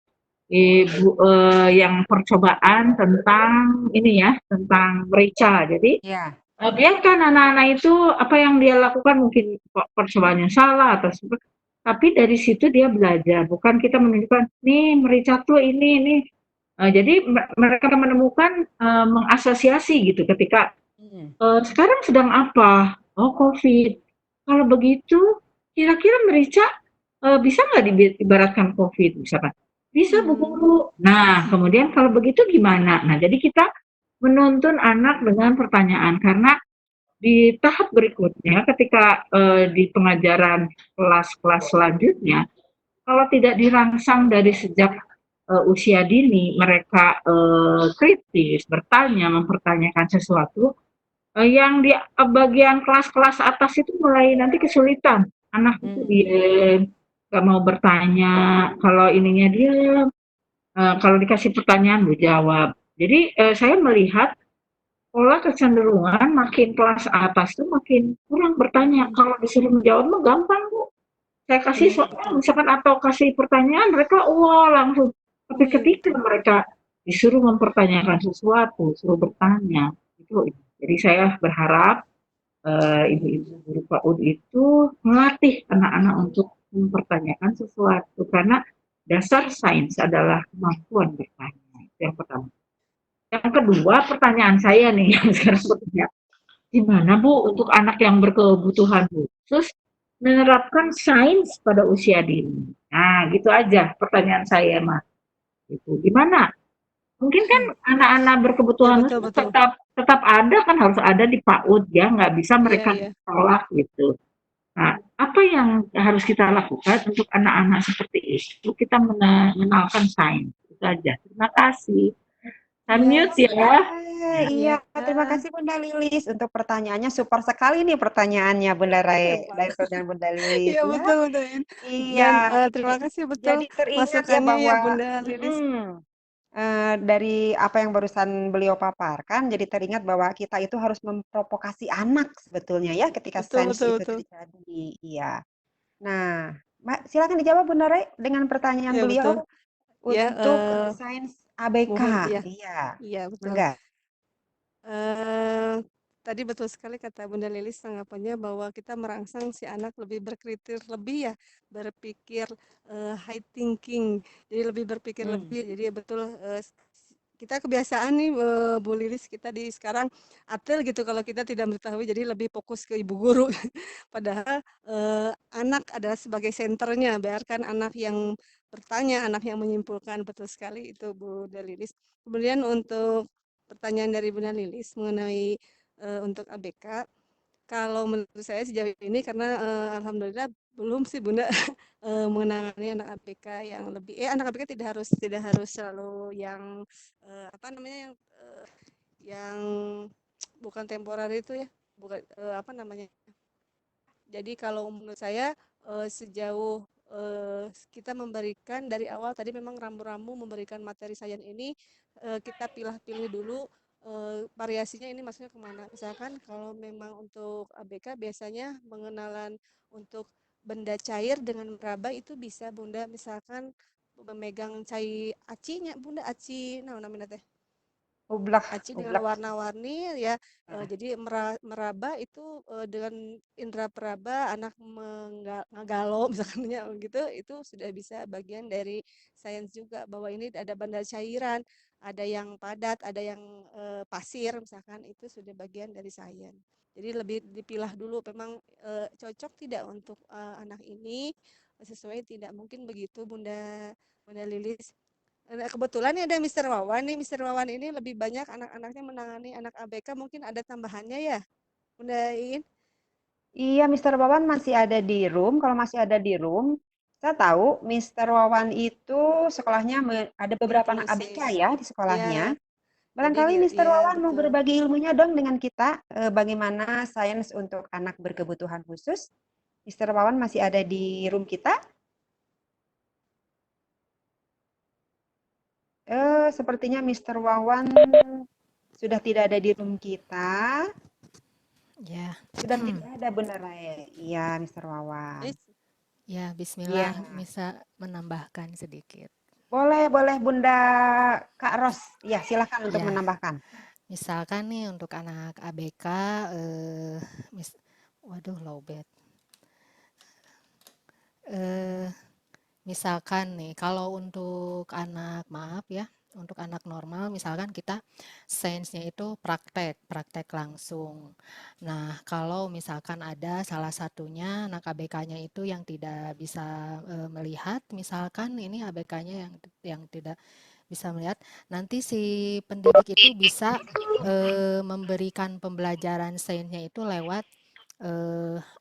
yang percobaan tentang ini ya, tentang merica. Jadi Ya. biarkan anak-anak itu apa yang dia lakukan mungkin percobaannya salah atau seperti, tapi dari situ dia belajar. Bukan kita menunjukkan nih merica tuh ini. Jadi mereka menemukan mengasosiasi gitu ketika sekarang sedang apa? Oh COVID. Kalau begitu kira-kira merica bisa nggak diibaratkan COVID misalkan? Bisa Bu Hmm, Guru. Nah kemudian kalau begitu gimana? Nah jadi kita menuntun anak dengan pertanyaan karena di tahap berikutnya ketika di pengajaran kelas-kelas selanjutnya kalau tidak dirangsang dari sejak usia dini, mereka kritis, bertanya, mempertanyakan sesuatu, yang di bagian kelas-kelas atas itu mulai nanti kesulitan. Anak itu diem, nggak mau bertanya, kalau ininya diem, kalau dikasih pertanyaan dijawab. Jadi saya melihat pola kecenderungan makin kelas atas tuh makin kurang bertanya. Kalau disuruh menjawab mah gampang Bu. Saya kasih Iya, soal betul. misalkan atau kasih pertanyaan mereka wah langsung. Tapi Iya, ketika betul. mereka disuruh mempertanyakan sesuatu, suruh bertanya, itu. Jadi saya berharap ibu-ibu guru PAUD itu melatih anak-anak untuk mempertanyakan sesuatu karena dasar sains adalah kemampuan bertanya. Itu yang pertama. Yang kedua, pertanyaan saya nih yang sekarang bertanya, gimana Bu untuk anak yang berkebutuhan khusus menerapkan sains pada usia dini? Nah, gitu aja pertanyaan saya, Mas. Gitu. Gimana? Mungkin kan anak-anak Ya, berkebutuhan betul, khusus betul. tetap ada kan harus ada di PAUD ya, nggak bisa Iya, mereka iya. tolak gitu. Nah, apa yang harus kita lakukan untuk anak-anak seperti itu? Kita mengenalkan sains. Itu aja. Terima kasih. Saya Iya, mute ya. Iya, iya. terima kasih Bunda Lilis untuk pertanyaannya. Super sekali nih pertanyaannya Bunda Rai, Iya, dari Mas. pertanyaan Bunda Lilis Iya, ya. betul, betul. Iya, Dan jadi terima kasih betul jadi teringat ya masukannya ya bahwa Bunda Lilis. mm-mm, dari apa yang barusan beliau paparkan, jadi teringat bahwa kita itu harus memprovokasi anak sebetulnya ya ketika Betul, sains betul, itu betul. terjadi. Iya. Nah, Mbak, silakan dijawab Bunda Rai dengan pertanyaan Iya, beliau betul. Ya, untuk sains ABK. mohon iya. Iya, Iya, betul. mangga. Eee, tadi betul sekali kata Bunda Lilis tanggapannya bahwa kita merangsang si anak lebih berkritik lebih ya, berpikir, high thinking, jadi lebih berpikir Hmm. lebih. Jadi betul, kita kebiasaan nih, Bu Lilis kita di sekarang atil gitu kalau kita tidak mengetahui, jadi lebih fokus ke ibu guru. Padahal, anak adalah sebagai senternya, biarkan anak yang bertanya, anak yang menyimpulkan. Betul sekali itu Bu Lilis. Kemudian untuk pertanyaan dari Bunda Lilis mengenai, untuk ABK, kalau menurut saya sejauh ini karena, alhamdulillah belum sih Bunda, mengenangani anak ABK yang lebih anak ABK tidak harus selalu yang, apa namanya, yang bukan temporer itu ya, bukan, apa namanya, jadi kalau menurut saya, sejauh, kita memberikan dari awal tadi memang rambu-rambu memberikan materi sains ini, kita pilih-pilih dulu, variasinya ini maksudnya kemana. Misalkan kalau memang untuk ABK biasanya pengenalan untuk benda cair dengan meraba itu bisa Bunda misalkan memegang cai acinya Bunda, aci naon namanya teh? Ublak, Aci dengan ublak. warna-warni ya, Heeh. jadi meraba itu, dengan indera peraba anak ngagalau misalkannya gitu, itu sudah bisa bagian dari sains juga bahwa ini ada benda cairan, ada yang padat, ada yang, pasir misalkan itu sudah bagian dari sains. Jadi lebih dipilah dulu memang, cocok tidak untuk, anak ini, sesuai tidak, mungkin begitu Bunda Bunda Lilis. Nah, kebetulan nih ada Mister Wawan nih. Mister Wawan ini lebih banyak anak-anaknya menangani anak ABK, mungkin ada tambahannya ya, Bunda Iin? Iya, Mister Wawan masih ada di room. Kalau masih ada di room, saya tahu Mister Wawan itu sekolahnya ada beberapa anak ABK Inklusif. ya di Iya, sekolahnya. jadi Barangkali dia Mister iya Wawan mau betul. berbagi ilmunya dong dengan kita, bagaimana sains untuk anak berkebutuhan khusus. Mister Wawan masih ada di room kita. Sepertinya Mister Wawan sudah tidak ada di room kita. Ya, Sudah tidak ada benar ya. Iya, Mister Wawan. Ini ya, Iya, Bismillah bisa menambahkan sedikit. boleh, boleh Bunda Kak Ros. Ya, silakan untuk Ya, menambahkan. misalkan nih untuk anak ABK, eh, mis waduh lowbat. Eh, Misalkan nih, kalau untuk anak, maaf ya, untuk anak normal, misalkan kita sainsnya itu praktek, praktek langsung. Nah, kalau misalkan ada salah satunya anak ABK-nya itu yang tidak bisa melihat, misalkan ini ABK-nya yang tidak bisa melihat, nanti si pendidik itu bisa memberikan pembelajaran sainsnya itu lewat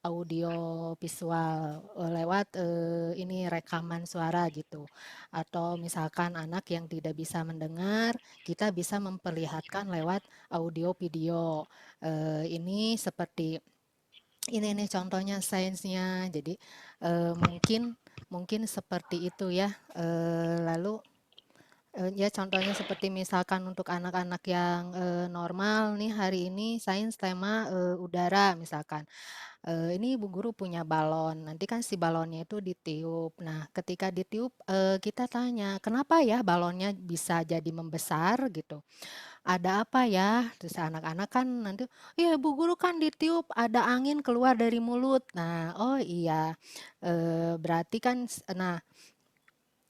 audio visual lewat ini rekaman suara gitu. Atau misalkan anak yang tidak bisa mendengar, kita bisa memperlihatkan lewat audio video. Ini seperti ini nih contohnya sainsnya. Jadi mungkin seperti itu ya. Lalu ya contohnya seperti misalkan untuk anak-anak yang normal nih hari ini sains tema udara misalkan. Ini ibu guru punya balon, nanti kan si balonnya itu ditiup. Nah, ketika ditiup kita tanya, kenapa ya balonnya bisa jadi membesar gitu? Ada apa ya? Terus anak-anak kan nanti, iya bu guru kan ditiup ada angin keluar dari mulut. Nah, oh iya, berarti kan, nah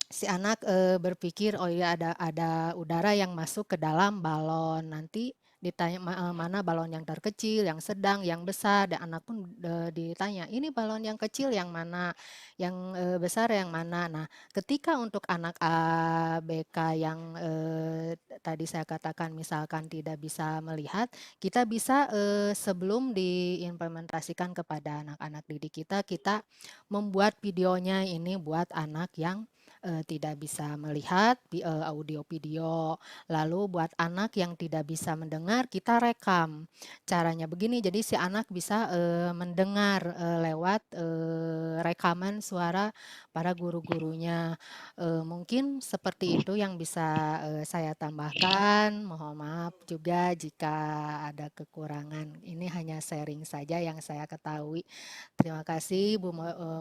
si anak berpikir, oh iya ada udara yang masuk ke dalam balon. Nanti ditanya mana balon yang terkecil, yang sedang, yang besar. Dan anak pun ditanya, ini balon yang kecil yang mana, yang besar yang mana. Nah, ketika untuk anak ABK yang tadi saya katakan misalkan tidak bisa melihat, kita bisa sebelum diimplementasikan kepada anak-anak didik kita, kita membuat videonya ini buat anak yang tidak bisa melihat audio video. Lalu buat anak yang tidak bisa mendengar, kita rekam. Caranya begini, jadi si anak bisa mendengar lewat rekaman suara para guru-gurunya. Mungkin seperti itu yang bisa saya tambahkan. Mohon maaf juga jika ada kekurangan. Ini hanya sharing saja yang saya ketahui. Terima kasih Bu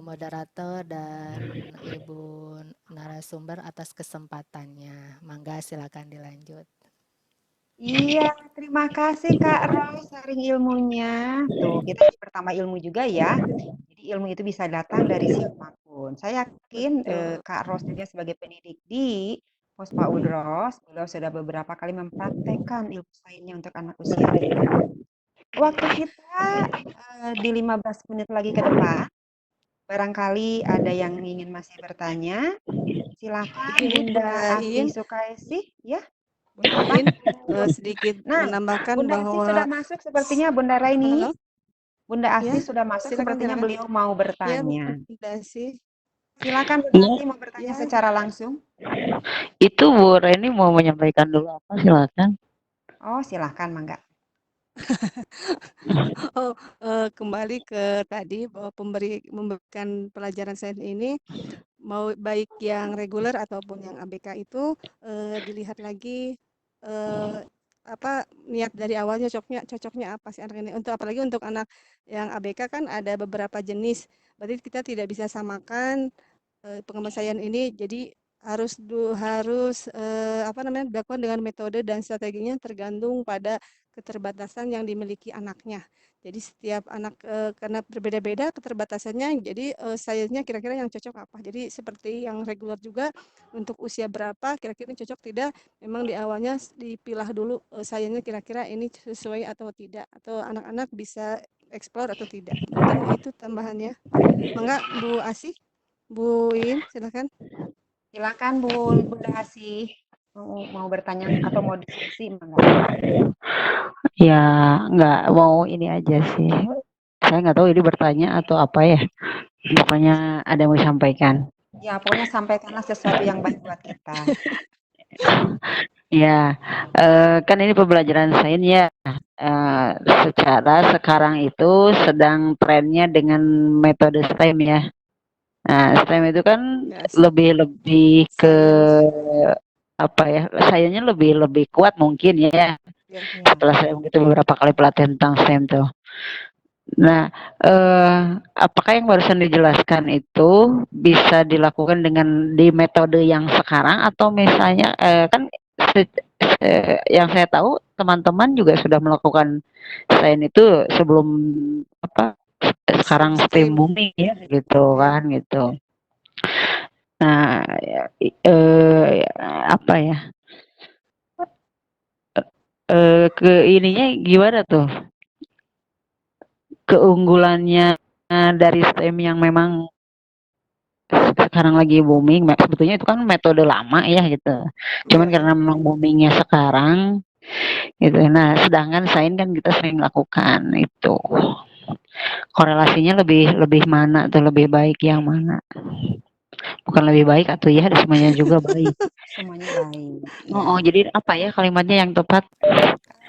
Moderator dan Ibu narasumber atas kesempatannya. Mangga silakan dilanjut. Iya, terima kasih Kak Ros sharing ilmunya. Tuh, kita jadi pertama ilmu juga ya. Jadi ilmu itu bisa datang dari siapapun. Saya yakin Betul. Kak Ros juga sebagai pendidik di Pospa Udros, beliau sudah beberapa kali mempraktekkan ilmu sainsnya untuk anak usia TK. Waktu kita di 15 menit lagi ke depan, barangkali ada yang ingin masih bertanya. Silakan Ini Bunda Bunda Asih Iin, Sukaisi, ya. Bunda Apa? Iin sedikit Nah, menambahkan Bunda Asih sudah bahwa masuk sepertinya Bunda Raini. halo, Bunda ya, Asih sudah masuk silakan sepertinya silakan. beliau mau Ya, bertanya. Bunda sih. Silakan Bunda Ya, Asih mau bertanya Ya, secara langsung. itu Bu Reni mau menyampaikan dulu apa silakan. Oh, silakan Mangga. oh, kembali ke tadi bahwa memberikan pelajaran sains ini mau baik yang reguler ataupun yang ABK itu dilihat lagi apa niat dari awalnya cocoknya apa sih anak ini untuk apalagi untuk anak yang ABK kan ada beberapa jenis berarti kita tidak bisa samakan pengemasan ini jadi harus apa namanya dilakukan dengan metode dan strateginya tergantung pada keterbatasan yang dimiliki anaknya. Jadi setiap anak karena berbeda-beda keterbatasannya, jadi sainsnya kira-kira yang cocok apa. Jadi seperti yang reguler juga untuk usia berapa kira-kira cocok tidak, memang di awalnya dipilah dulu sainsnya kira-kira ini sesuai atau tidak, atau anak-anak bisa explore atau tidak. Mungkin itu tambahannya. Mangga Bu Asih, Bu Iin, silakan. Silakan Bunda Asih mau bertanya atau mau diskusi Mangga. Ya nggak mau ini aja sih. Saya nggak tahu ini bertanya atau apa ya. Pokoknya ada yang mau disampaikan. Ya, pokoknya sampaikanlah sesuatu yang baik buat kita. Ya, kan ini pembelajaran sains ya. Secara sekarang itu sedang trennya dengan metode STEM ya. Nah, STEM itu kan Ya, lebih ke sains. apa ya? Sayangnya lebih kuat mungkin ya. Ya, Ya. Setelah saya begitu beberapa kali pelatihan tentang STEM tuh. Nah, apakah yang barusan dijelaskan itu bisa dilakukan dengan di metode yang sekarang atau misalnya kan yang saya tahu teman-teman juga sudah melakukan STEM itu sebelum apa sekarang STEM STEM. booming ya gitu Ya. kan gitu. Nah, apa ya? Ke ininya gimana tuh? Keunggulannya dari STEM yang memang sekarang lagi booming, sebetulnya itu kan metode lama ya gitu. Cuman Ya, karena ya. memang boomingnya sekarang gitu. Nah, sedangkan sains kan kita sering lakukan itu. korelasinya lebih lebih mana tuh, lebih baik yang mana? Bukan lebih baik atau ya semuanya juga baik. Semuanya baik, ya. Oh, jadi apa ya kalimatnya yang tepat?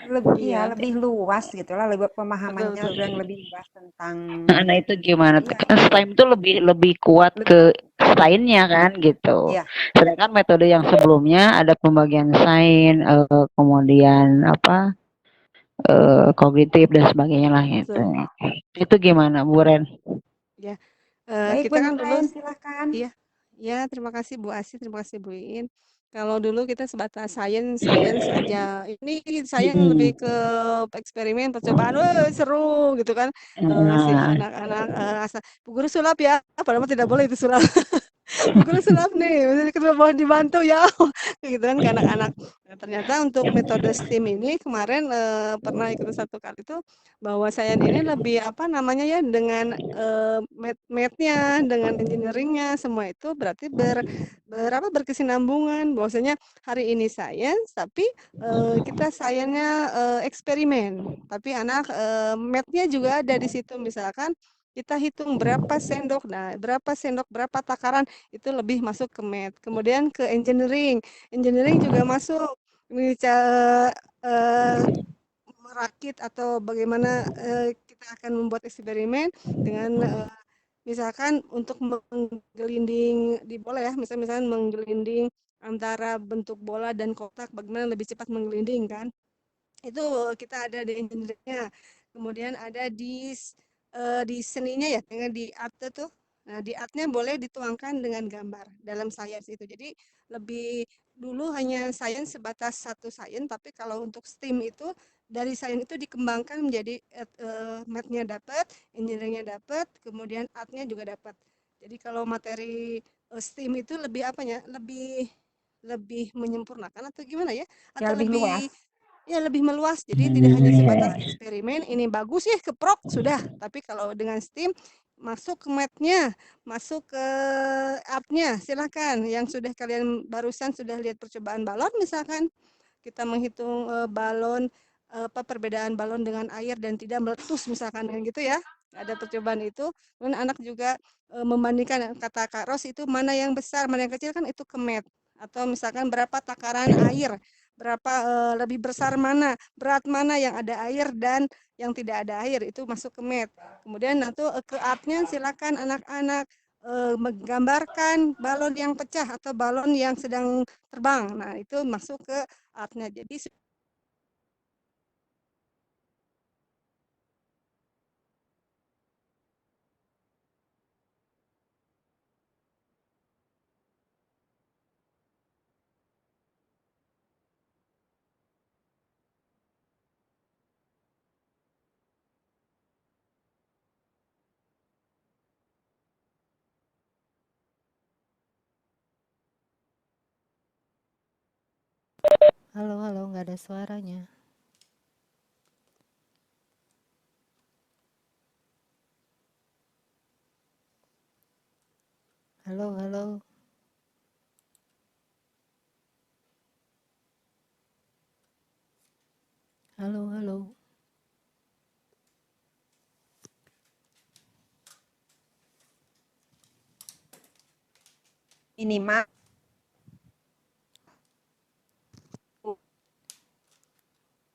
Iya, Iya, lebih luas gitu lah, lebih betul pemahamannya betul. yang lebih luas tentang Nah, itu gimana tuh? iya, Kan STEM tuh lebih lebih kuat lebih ke sainnya kan gitu. iya, Sedangkan metode yang sebelumnya ada pembagian sain, kemudian apa kognitif dan sebagainya lah gitu. Betul. Itu gimana, Bu Ren? Ya, baik kita Bu kan dulu Nuren, silakan. iya, ya terima kasih Bu Asih, terima kasih Bu Iin. Kalau dulu kita sebatas sains aja. Ini saya lebih Mm-mm. ke eksperimen, percobaan, wah seru gitu kan. Si Nah, anak-anak "Bu guru sulap ya," padahal mah tidak boleh itu sulap. "Bu guru sulap nih, maksudnya kita mohon dibantu ya," kayak gitu kan ke anak-anak. Nah, ternyata untuk metode STEAM ini kemarin, pernah ikut satu kali itu bahwa sains ini lebih apa namanya ya, dengan, math-nya, dengan engineering-nya, semua itu berarti apa, berkesinambungan. Bahwasanya hari ini sains, tapi, kita sainsnya, eksperimen, tapi anak, math-nya juga ada di situ. Misalkan kita hitung berapa sendok, nah berapa sendok, berapa takaran, itu lebih masuk ke math. Kemudian ke engineering, engineering juga masuk, eee merakit atau bagaimana, kita akan membuat eksperimen dengan, misalkan untuk menggelinding di bola ya, misalkan menggelinding antara bentuk bola dan kotak, bagaimana lebih cepat menggelinding kan. Itu kita ada di engineering-nya. Kemudian ada di seninya ya, dengan di art tuh. Nah, di art-nya boleh dituangkan dengan gambar dalam sains itu. Jadi lebih dulu hanya sains sebatas satu sains, tapi kalau untuk STEAM itu dari sains itu dikembangkan menjadi math-nya dapat, engineering-nya dapat, kemudian art-nya juga dapat. Jadi kalau materi STEAM itu lebih apa ya? Lebih lebih menyempurnakan atau gimana ya? Ya Atau lebih luas. lebih ya lebih meluas, jadi tidak hanya sebatas eksperimen, ini bagus ya keprok sudah. Tapi kalau dengan STEAM, masuk ke math-nya, masuk ke art-nya, silahkan. Yang sudah kalian barusan sudah lihat percobaan balon misalkan, kita menghitung balon, apa perbedaan balon dengan air dan tidak meletus misalkan dengan gitu ya. Ada percobaan itu, kemudian anak juga membandingkan kata Kak Ros itu mana yang besar, mana yang kecil kan itu ke math. Atau misalkan berapa takaran air, berapa lebih besar mana, berat mana yang ada air dan yang tidak ada air itu masuk ke math. Kemudian nanti ke art-nya silakan anak-anak menggambarkan balon yang pecah atau balon yang sedang terbang. Nah, itu masuk ke art-nya. Jadi Halo, halo, nggak ada suaranya. Halo, halo. Halo, halo. Minimal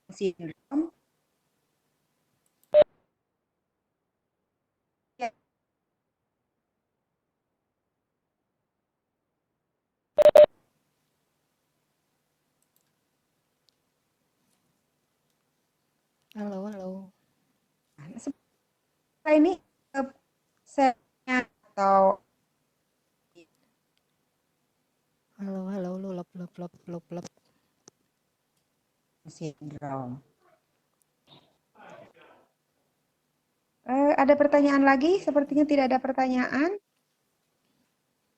sindrom ya, Halo, halo. sebenarnya ini selnya atau Halo, halo, lulap, lulap, lulap, lulap, lulap. sindrom. Ada pertanyaan lagi? Sepertinya tidak ada pertanyaan.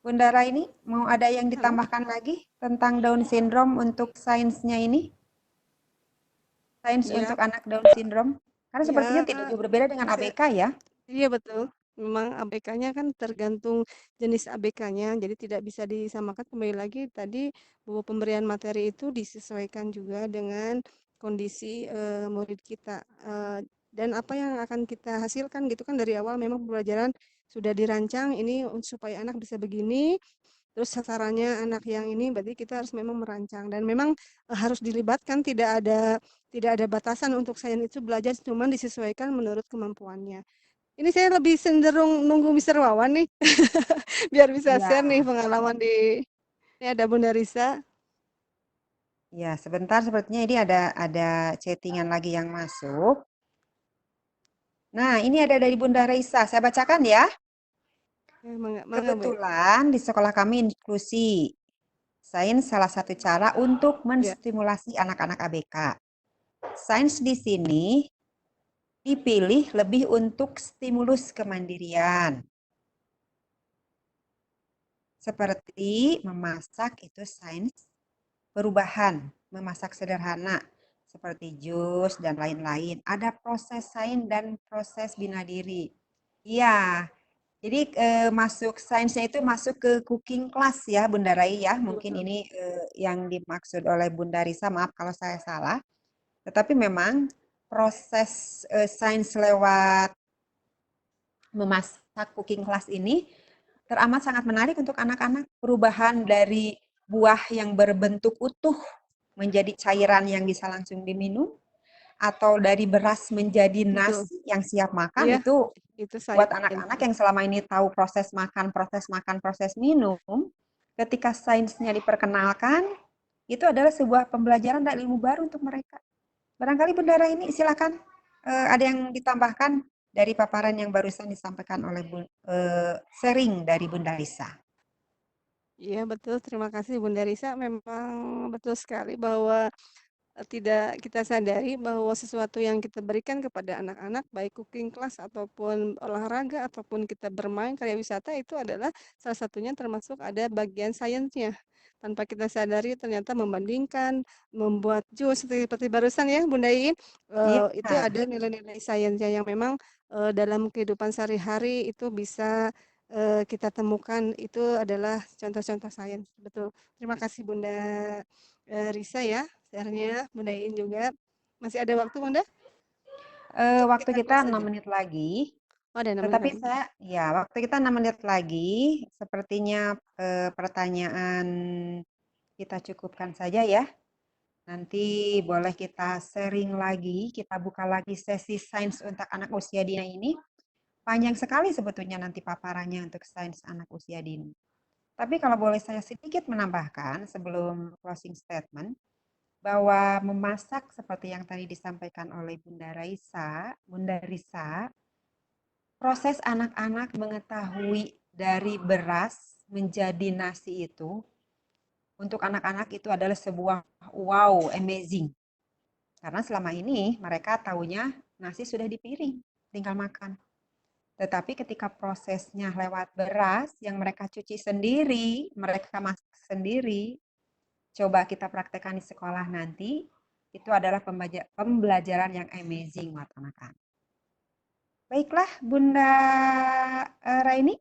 Bunda Raini, mau ada yang halo? ditambahkan lagi tentang Down syndrome untuk sainsnya ini? Sains Iya, untuk anak Down syndrome? Karena sepertinya ya, tidak jauh berbeda dengan ABK ya. iya betul. Memang ABK-nya kan tergantung jenis ABK-nya, jadi tidak bisa disamakan. Kembali lagi tadi bahwa pemberian materi itu disesuaikan juga dengan kondisi murid kita. dan apa yang akan kita hasilkan gitu kan. Dari awal memang pembelajaran sudah dirancang ini supaya anak bisa begini, terus sasarannya anak yang ini, berarti kita harus memang merancang dan memang harus dilibatkan, tidak ada batasan untuk sains itu belajar, cuman disesuaikan menurut kemampuannya. Ini saya lebih cenderung nunggu Mister Wawan nih, biar bisa share nih Ya, pengalaman ini ada Bunda Risa. ya, sebentar sepertinya ini ada chattingan lagi yang masuk. Nah, ini ada dari Bunda Reisa. Saya bacakan ya. Ya, mangga, Bu. Kebetulan di sekolah kami inklusi. Sains salah satu cara untuk Ya, menstimulasi anak-anak ABK. Sains di sini dipilih lebih untuk stimulus kemandirian. Seperti memasak itu sains perubahan, memasak sederhana seperti jus dan lain-lain. Ada proses sains dan proses bina diri. Iya, jadi masuk sainsnya itu masuk ke cooking class ya Bunda Rai ya. Mungkin betul. ini yang dimaksud oleh Bunda Risa, maaf kalau saya salah. Tetapi memang proses sains lewat memasak cooking class ini teramat sangat menarik untuk anak-anak. Perubahan dari buah yang berbentuk utuh menjadi cairan yang bisa langsung diminum, atau dari beras menjadi Betul. nasi yang siap makan, Iya, itu itu buat sains. anak-anak yang selama ini tahu proses makan, proses minum, ketika sainsnya diperkenalkan, itu adalah sebuah pembelajaran dan ilmu baru untuk mereka. Barangkali Bunda Raini silakan ada yang ditambahkan dari paparan yang barusan disampaikan oleh sharing dari Bunda Risa. Iya betul, terima kasih Bunda Risa. Memang betul sekali bahwa tidak kita sadari bahwa sesuatu yang kita berikan kepada anak-anak, baik cooking class ataupun olahraga ataupun kita bermain karya wisata, itu adalah salah satunya termasuk ada bagian sainsnya. Tanpa kita sadari ternyata membandingkan, membuat jus seperti barusan ya Bunda Iin, Iya, itu ada nilai-nilai sainsnya yang memang dalam kehidupan sehari-hari itu bisa kita temukan, itu adalah contoh-contoh sains. Betul. Terima kasih Bunda Risa ya, share-nya. Bunda Iin juga. Masih ada waktu Bunda? Cukup waktu kita kita close 6 aja. menit lagi. Oh, ada 6 menit Tetapi lagi. waktu kita 6 menit lagi, sepertinya pertanyaan kita cukupkan saja ya. Nanti boleh kita sharing lagi, kita buka lagi sesi sains untuk anak usia dini ini. Panjang sekali sebetulnya nanti paparannya untuk sains anak usia dini. Tapi kalau boleh saya sedikit menambahkan sebelum closing statement, bahwa memasak seperti yang tadi disampaikan oleh Bunda Risa, proses anak-anak mengetahui dari beras menjadi nasi itu, untuk anak-anak itu adalah sebuah wow, amazing. Karena selama ini mereka taunya nasi sudah di piring, tinggal makan. Tetapi ketika prosesnya lewat beras yang mereka cuci sendiri, mereka masak sendiri, coba kita praktekkan di sekolah nanti, itu adalah pembelajaran yang amazing buat anak-anak. Baiklah Bunda Raini,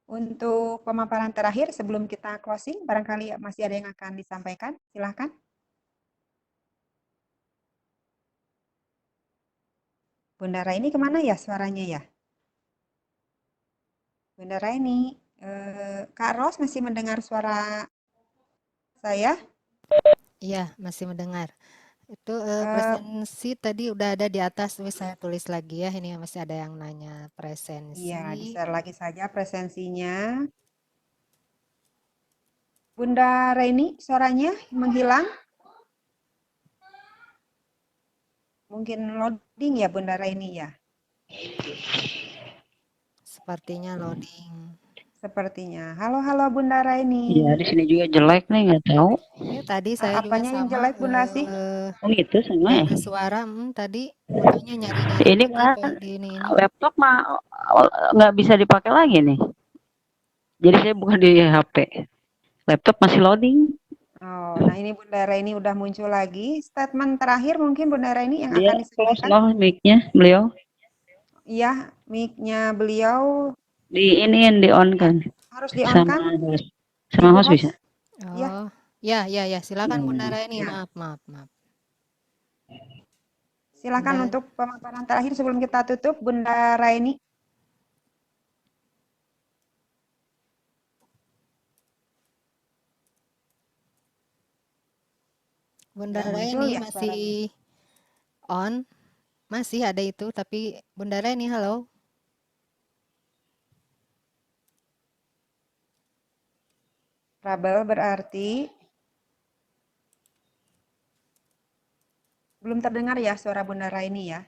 untuk pemaparan terakhir sebelum kita closing, barangkali masih ada yang akan disampaikan, silahkan. Bunda Raini kemana ya suaranya ya? Bunda Raini, Kak Ros masih mendengar suara saya? Iya, masih mendengar. Itu Eh, presensi tadi udah ada di atas, tapi saya tulis lagi ya. Ini masih ada yang nanya iya, presensi. di-share lagi saja presensinya. Bunda Raini, suaranya menghilang? Mungkin loading ya Bunda Raini ya? Sepertinya loading. Sepertinya. Halo, halo Bunda Raini. Iya, di sini juga jelek nih, nggak tahu. Ini tadi saya juga Apanya yang sama jelek Bunda sih? Oh gitu sama nggak ya. ada suara. Tadi makanya nyari-nyari Ini lagi mah kok di ini. laptop mah nggak bisa dipakai lagi nih. Jadi saya bukan di HP. Laptop masih loading. Oh, nah ini Bunda Raini udah muncul lagi. Statement terakhir mungkin Bunda Raini yang Dia akan close disampaikan. loh mic-nya beliau. Iya, mic-nya beliau Di iniin di on kan. harus di-on Sama kan, host. Sama Ibu host bisa. host? Ya, Oh, ya, silakan Bunda Hmm. Raini. ya. Maaf. Silakan Bunda, untuk pemaparan terakhir sebelum kita tutup, Bunda Raini. Bunda Nggak muncul Raini ya masih suaranya. on, masih ada itu, tapi Bunda Raini, halo. Trouble berarti belum terdengar ya suara Bunda Raini ya.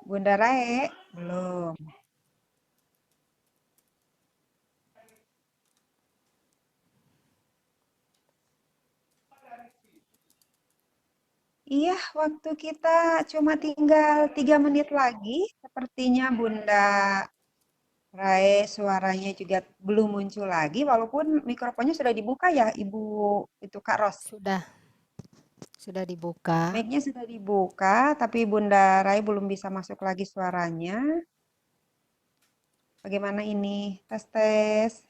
Bunda Rae, belum. Iya, waktu kita cuma tinggal 3 menit lagi. Sepertinya Bunda Rae suaranya juga belum muncul lagi, walaupun mikrofonnya sudah dibuka ya, Ibu itu Kak Ros. Sudah dibuka. Mic-nya sudah dibuka, tapi Bunda Rae belum bisa masuk lagi suaranya. Bagaimana ini? Tes-tes.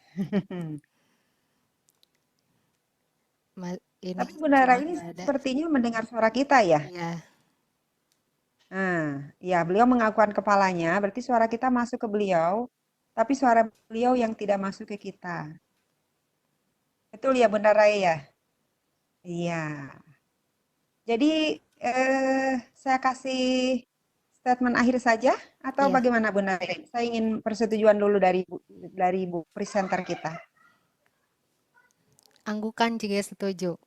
Ini Tapi Bunda cuma Rae ini nggak ada. sepertinya mendengar suara kita ya. Iya, Nah, ya beliau mengakukan kepalanya, berarti suara kita masuk ke beliau, tapi suara beliau yang tidak masuk ke kita. Betul ya Bunda Rae ya? Iya. Jadi saya kasih statement akhir saja atau iya. bagaimana Bunda Rae? Saya ingin persetujuan dulu dari Bu presenter kita. Anggukan jika setuju.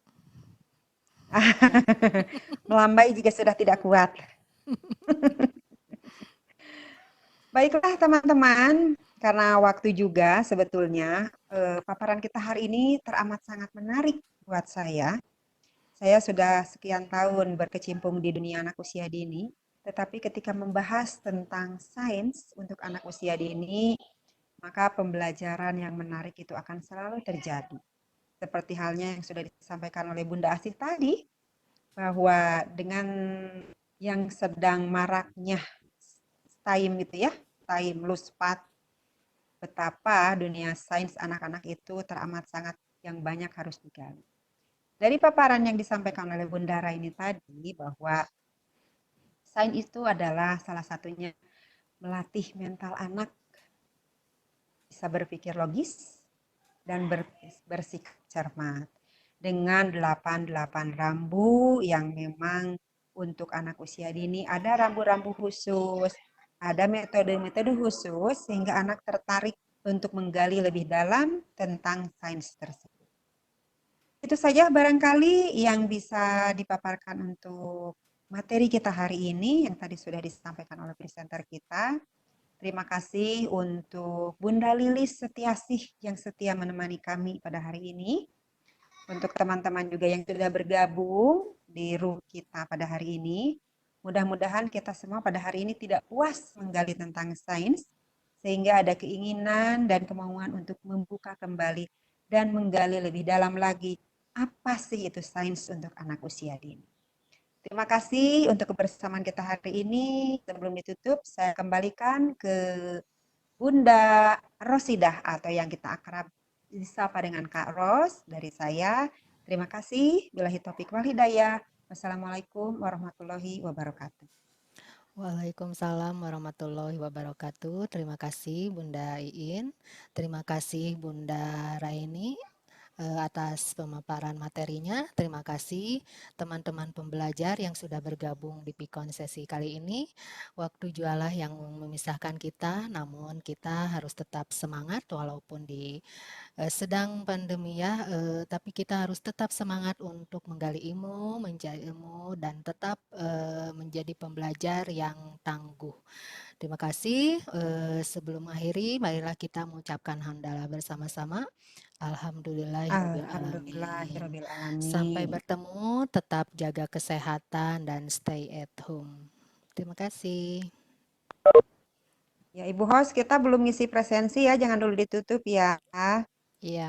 Melambai jika sudah tidak kuat. Baiklah teman-teman, karena waktu juga sebetulnya paparan kita hari ini teramat sangat menarik buat saya. Saya sudah sekian tahun berkecimpung di dunia anak usia dini, tetapi ketika membahas tentang sains untuk anak usia dini, maka pembelajaran yang menarik itu akan selalu terjadi. Seperti halnya yang sudah disampaikan oleh Bunda Asih tadi, bahwa dengan yang sedang maraknya time gitu ya, time luspat, betapa dunia sains anak-anak itu teramat sangat yang banyak harus digali. Dari paparan yang disampaikan oleh Bunda Raini tadi, bahwa sains itu adalah salah satunya melatih mental anak bisa berpikir logis dan bersikap cermat. Dengan 88 rambu yang memang untuk anak usia dini ada rambu-rambu khusus, ada metode-metode khusus sehingga anak tertarik untuk menggali lebih dalam tentang sains tersebut. Itu saja barangkali yang bisa dipaparkan untuk materi kita hari ini yang tadi sudah disampaikan oleh presenter kita. Terima kasih untuk Bunda Lilis Setiasih yang setia menemani kami pada hari ini. Untuk teman-teman juga yang sudah bergabung di room kita pada hari ini. Mudah-mudahan kita semua pada hari ini tidak puas menggali tentang sains, sehingga ada keinginan dan kemauan untuk membuka kembali dan menggali lebih dalam lagi apa sih itu sains untuk anak usia dini. Terima kasih untuk kebersamaan kita hari ini. Sebelum ditutup, saya kembalikan ke Bunda Rosidah atau yang kita akrab disapa dengan Kak Ros dari saya. Terima kasih. Billahi taufik wal hidayah. Wassalamualaikum warahmatullahi wabarakatuh. Waalaikumsalam warahmatullahi wabarakatuh. Terima kasih Bunda Iin. Terima kasih Bunda Raini atas pemaparan materinya. Terima kasih teman-teman pembelajar yang sudah bergabung di Pikon sesi kali ini. Waktu jualah yang memisahkan kita, namun kita harus tetap semangat walaupun di sedang pandemi ya, tapi kita harus tetap semangat untuk menggali ilmu, mencari ilmu, dan tetap menjadi pembelajar yang tangguh. Terima kasih. Sebelum akhiri, marilah kita mengucapkan hamdalah bersama-sama. Alhamdulillahirrabbilalamin. Sampai Alhamdulillahirrabbilalamin. bertemu, tetap jaga kesehatan dan stay at home. Terima kasih. Ya, Ibu Host, kita belum ngisi presensi ya, jangan dulu ditutup ya. Iya.